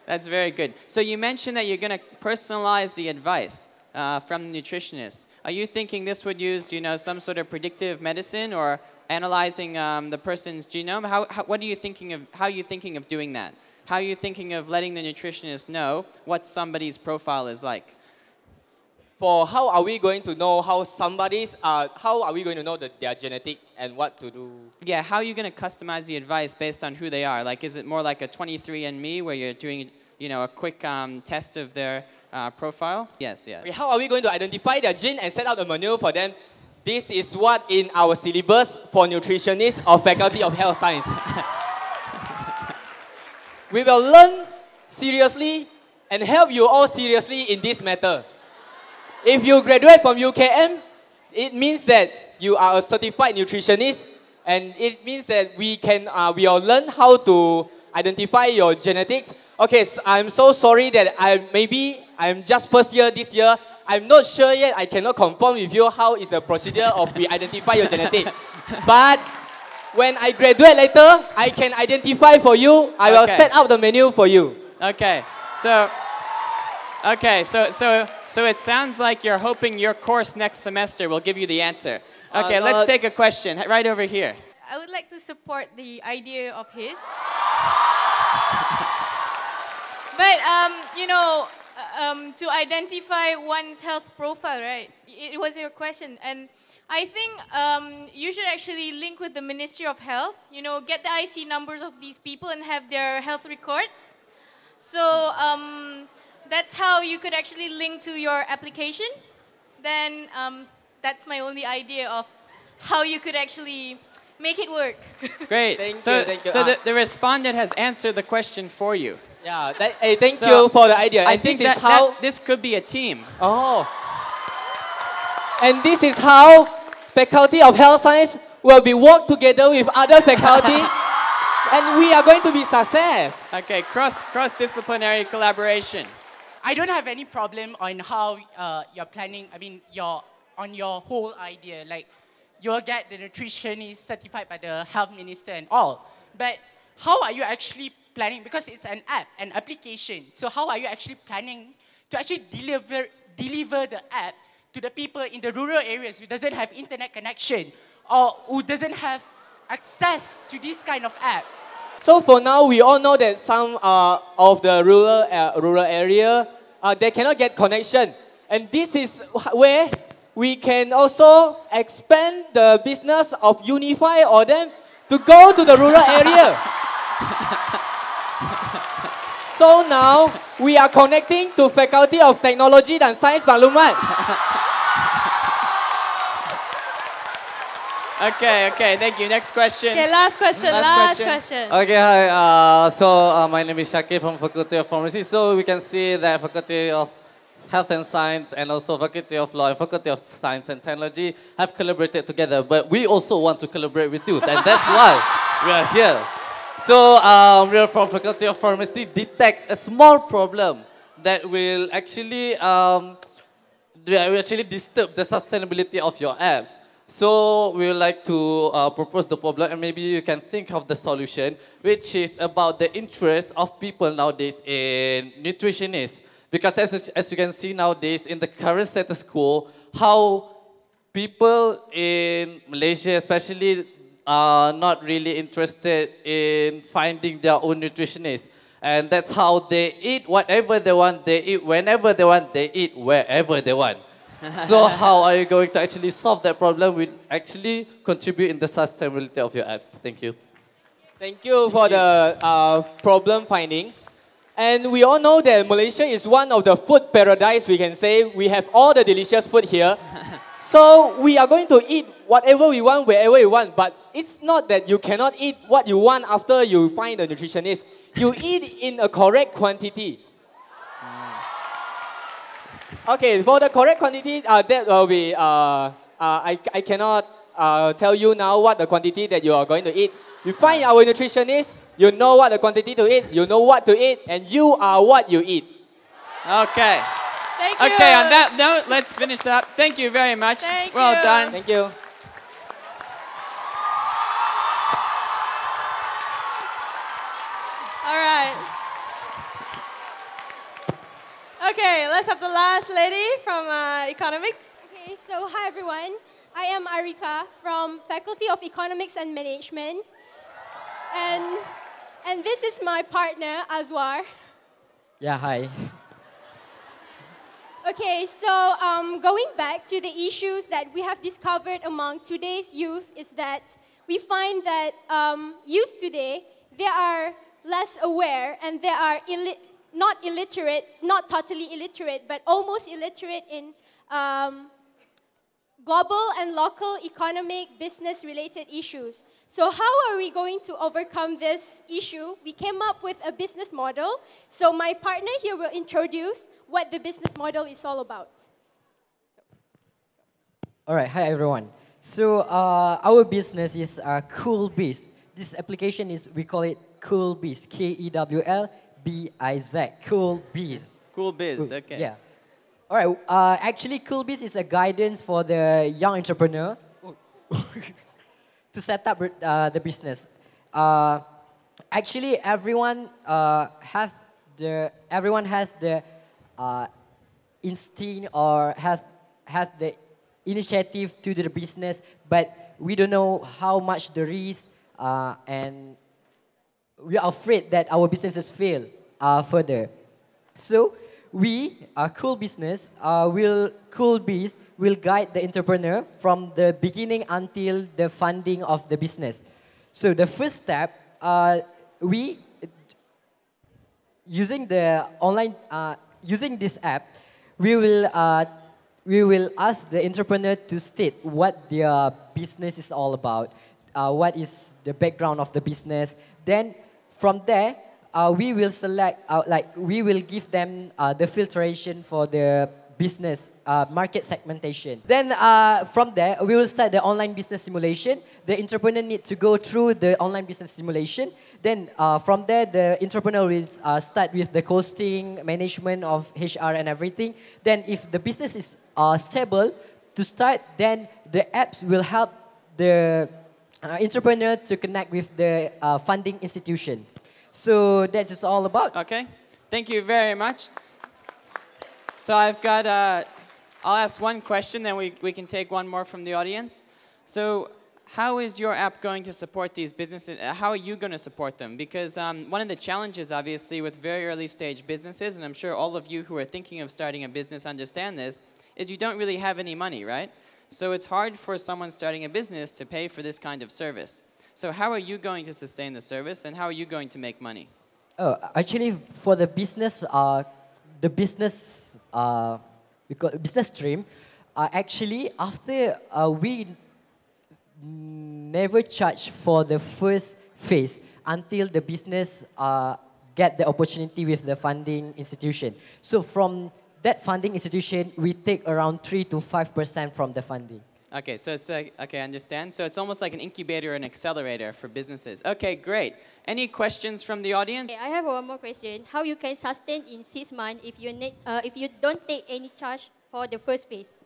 That's very good. So you mentioned that you're going to personalize the advice from the nutritionist. Are you thinking this would use, some sort of predictive medicine or analyzing the person's genome? How are you thinking of doing that? How are you thinking of letting the nutritionist know what somebody's profile is like? For how are we going to know how are we going to know their genetic and what to do? Yeah, how are you going to customize the advice based on who they are? Like, is it more like a 23andMe where you're doing, a quick test of their profile? Yes, yeah. How are we going to identify their gene and set out a menu for them? This is what in our syllabus for nutritionists or Faculty of Health Science. We will learn seriously and help you all seriously in this matter. If you graduate from UKM, it means that you are a certified nutritionist, and it means that we will learn how to identify your genetics. Okay, so I'm so sorry that I'm just first year this year. I'm not sure yet. I cannot confirm with you how is the procedure of we identify your genetic. But when I graduate later, I can identify for you. I will set out the menu for you. Okay, so it sounds like you're hoping your course next semester will give you the answer. Okay, let's take a question right over here. I would like to support the idea of his. But, to identify one's health profile, right? It was your question. And I think you should actually link with the Ministry of Health, get the IC numbers of these people and have their health records. So that's how you could actually link to your application. Then that's my only idea of how you could actually make it work. Great. Thank you. So the respondent has answered the question for you. Yeah, thank you for the idea. I think this could be a team. Oh. And this is how Faculty of Health Science will be work together with other faculty and we are going to be success. Okay, cross-disciplinary collaboration. I don't have any problem on how you're planning, on your whole idea. Like, you'll get the nutritionist certified by the health minister and all. But how are you actually planning? Because it's an app, an application. So how are you actually planning to actually deliver the app to the people in the rural areas who doesn't have internet connection or who doesn't have access to this kind of app? So for now, we all know that some of the rural area, they cannot get connection. And this is where we can also expand the business of unify or them to go to the rural area. So now, we are connecting to Faculty of Technology dan Sains Maklumat. Okay, thank you. Next question. Okay, last question. Okay, hi. My name is Shakir from Faculty of Pharmacy. So we can see that Faculty of Health and Science and also Faculty of Law and Faculty of Science and Technology have collaborated together. But we also want to collaborate with you, and that's why we are here. So we are from Faculty of Pharmacy, detect a small problem that will actually disturb the sustainability of your apps. So we would like to propose the problem, and maybe you can think of the solution, which is about the interest of people nowadays in nutritionists. Because as you can see nowadays, in the current status quo, how people in Malaysia especially are not really interested in finding their own nutritionist. And that's how they eat whatever they want, they eat whenever they want, they eat wherever they want. So how are you going to actually solve that problem with actually contribute in the sustainability of your apps? Thank you. Thank you for the problem finding. And we all know that Malaysia is one of the food paradise, we can say. We have all the delicious food here. So we are going to eat whatever we want, wherever we want. But it's not that you cannot eat what you want after you find a nutritionist. You eat in a correct quantity. Okay, for the correct quantity, that will be, I cannot tell you now what the quantity that you are going to eat. You find our nutritionist, you know what the quantity to eat, you know what to eat, and you are what you eat. Okay. Thank you. Okay, on that note, let's finish up. Thank you very much. Well done. Thank you. All right. Okay, let's have the last lady from economics. Okay, so hi everyone. I am Arika from Faculty of Economics and Management. And this is my partner, Azwar. Yeah, hi. Okay, so going back to the issues that we have discovered among today's youth is that we find that youth today, they are less aware and they are not illiterate, not totally illiterate, but almost illiterate in global and local economic business-related issues. So how are we going to overcome this issue? We came up with a business model. So my partner here will introduce what the business model is all about. All right, hi everyone. So our business is KoolBiz. This application is, we call it KoolBiz, KEWLBIZ, KoolBiz. KoolBiz, okay. Yeah. All right, actually KoolBiz is a guidance for the young entrepreneur to set up the business. Actually, everyone has the instinct or have the initiative to do the business, but we don't know how much the risk, and we are afraid that our businesses fail further. So we, KoolBiz will guide the entrepreneur from the beginning until the funding of the business. So the first step, using the online, using this app, we will ask the entrepreneur to state what their business is all about, what is the background of the business. Then from there, we will select, we will give them the filtration for the business, market segmentation. Then from there, we will start the online business simulation. The entrepreneur needs to go through the online business simulation. Then from there, the entrepreneur will start with the costing, management of HR and everything. Then if the business is stable to start, then the apps will help the entrepreneur to connect with the funding institutions. So that is all about. Okay, thank you very much. So I've got, I'll ask one question, then we can take one more from the audience. So how is your app going to support these businesses? How are you going to support them? Because one of the challenges, obviously, with very early stage businesses, and I'm sure all of you who are thinking of starting a business understand this, is you don't really have any money, right? So it's hard for someone starting a business to pay for this kind of service. So how are you going to sustain the service, and how are you going to make money? Oh, actually, for the business, business stream, actually after we never charge for the first phase until the business get the opportunity with the funding institution. So from that funding institution, we take around 3 to 5% from the funding. Okay, so it's like, okay, I understand. So it's almost like an incubator and accelerator for businesses. Okay, great. Any questions from the audience? Okay, I have one more question. How you can sustain in 6 months if you don't take any charge for the first phase?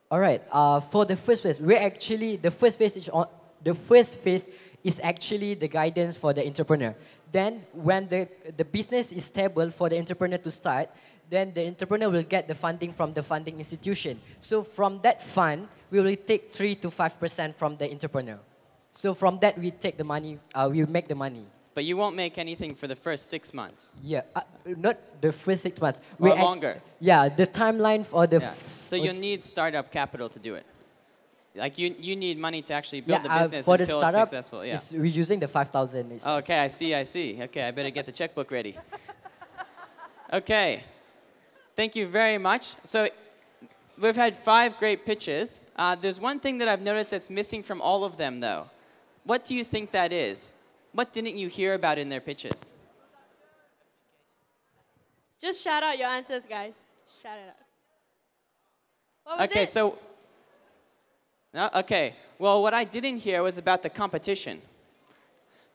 All right. For the first phase, the first phase is actually the guidance for the entrepreneur. Then, when the business is stable for the entrepreneur to start, then the entrepreneur will get the funding from the funding institution. So from that fund, we will take 3 to 5% from the entrepreneur. So from that, we take the money. We make the money. But you won't make anything for the first 6 months. Yeah, not the first 6 months. Or longer. Yeah, the timeline for the. Yeah. So you'll need startup capital to do it. Like you need money to actually build the business for until the startup, it's successful. Yeah. We're using the 5,000. Okay, I see. Okay, I better get the checkbook ready. Okay. Thank you very much. So we've had 5 great pitches. There's one thing that I've noticed that's missing from all of them, though. What do you think that is? What didn't you hear about in their pitches? Just shout out your answers, guys. Shout it out. What was Okay, it? so... No, okay. Well, what I didn't hear was about the competition.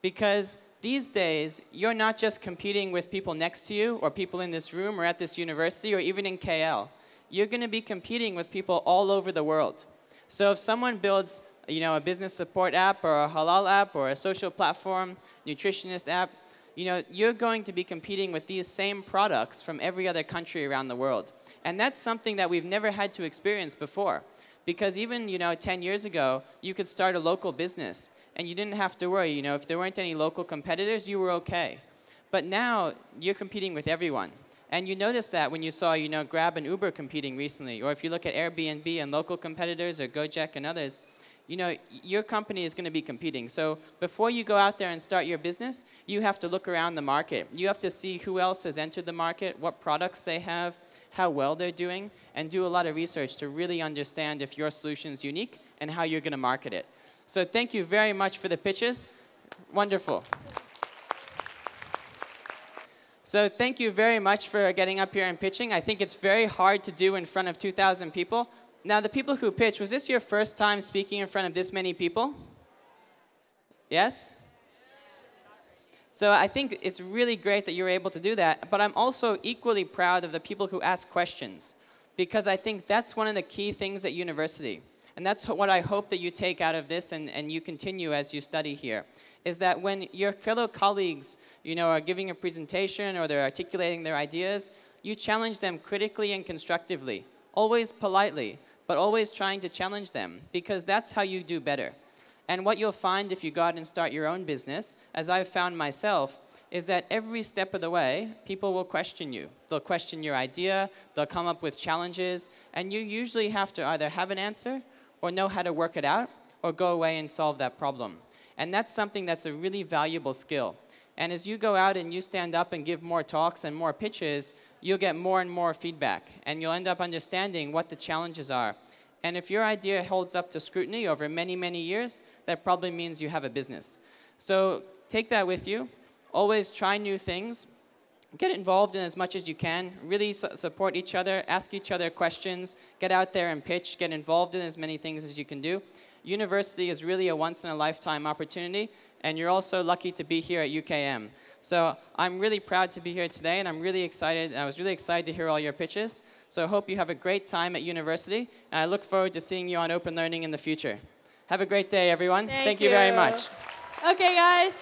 Because these days, you're not just competing with people next to you or people in this room or at this university or even in KL. You're going to be competing with people all over the world. So if someone builds, a business support app or a halal app or a social platform, nutritionist app, you're going to be competing with these same products from every other country around the world. And that's something that we've never had to experience before. Because even, 10 years ago, you could start a local business and you didn't have to worry. If there weren't any local competitors, you were okay. But now, you're competing with everyone. And you notice that when you saw, Grab and Uber competing recently, or if you look at Airbnb and local competitors or Gojek and others, your company is going to be competing. So before you go out there and start your business, you have to look around the market. You have to see who else has entered the market, what products they have, how well they're doing, and do a lot of research to really understand if your solution is unique and how you're going to market it. So thank you very much for the pitches. Wonderful. So thank you very much for getting up here and pitching. I think it's very hard to do in front of 2,000 people. Now, the people who pitched, was this your first time speaking in front of this many people? Yes? So I think it's really great that you're able to do that, but I'm also equally proud of the people who ask questions, because I think that's one of the key things at university. And that's what I hope that you take out of this and you continue as you study here, is that when your fellow colleagues, are giving a presentation or they're articulating their ideas, you challenge them critically and constructively, always politely, but always trying to challenge them, because that's how you do better. And what you'll find if you go out and start your own business, as I've found myself, is that every step of the way, people will question you. They'll question your idea, they'll come up with challenges, and you usually have to either have an answer or know how to work it out or go away and solve that problem. And that's something that's a really valuable skill. And as you go out and you stand up and give more talks and more pitches, you'll get more and more feedback, and you'll end up understanding what the challenges are. And if your idea holds up to scrutiny over many, many years, that probably means you have a business. So take that with you. Always try new things. Get involved in as much as you can. Really support each other. Ask each other questions. Get out there and pitch. Get involved in as many things as you can do. University is really a once-in-a-lifetime opportunity, and you're also lucky to be here at UKM. So I'm really proud to be here today, and I'm really excited. I was really excited to hear all your pitches. So I hope you have a great time at university, and I look forward to seeing you on Open Learning in the future. Have a great day, everyone. Thank you very much. Okay, guys.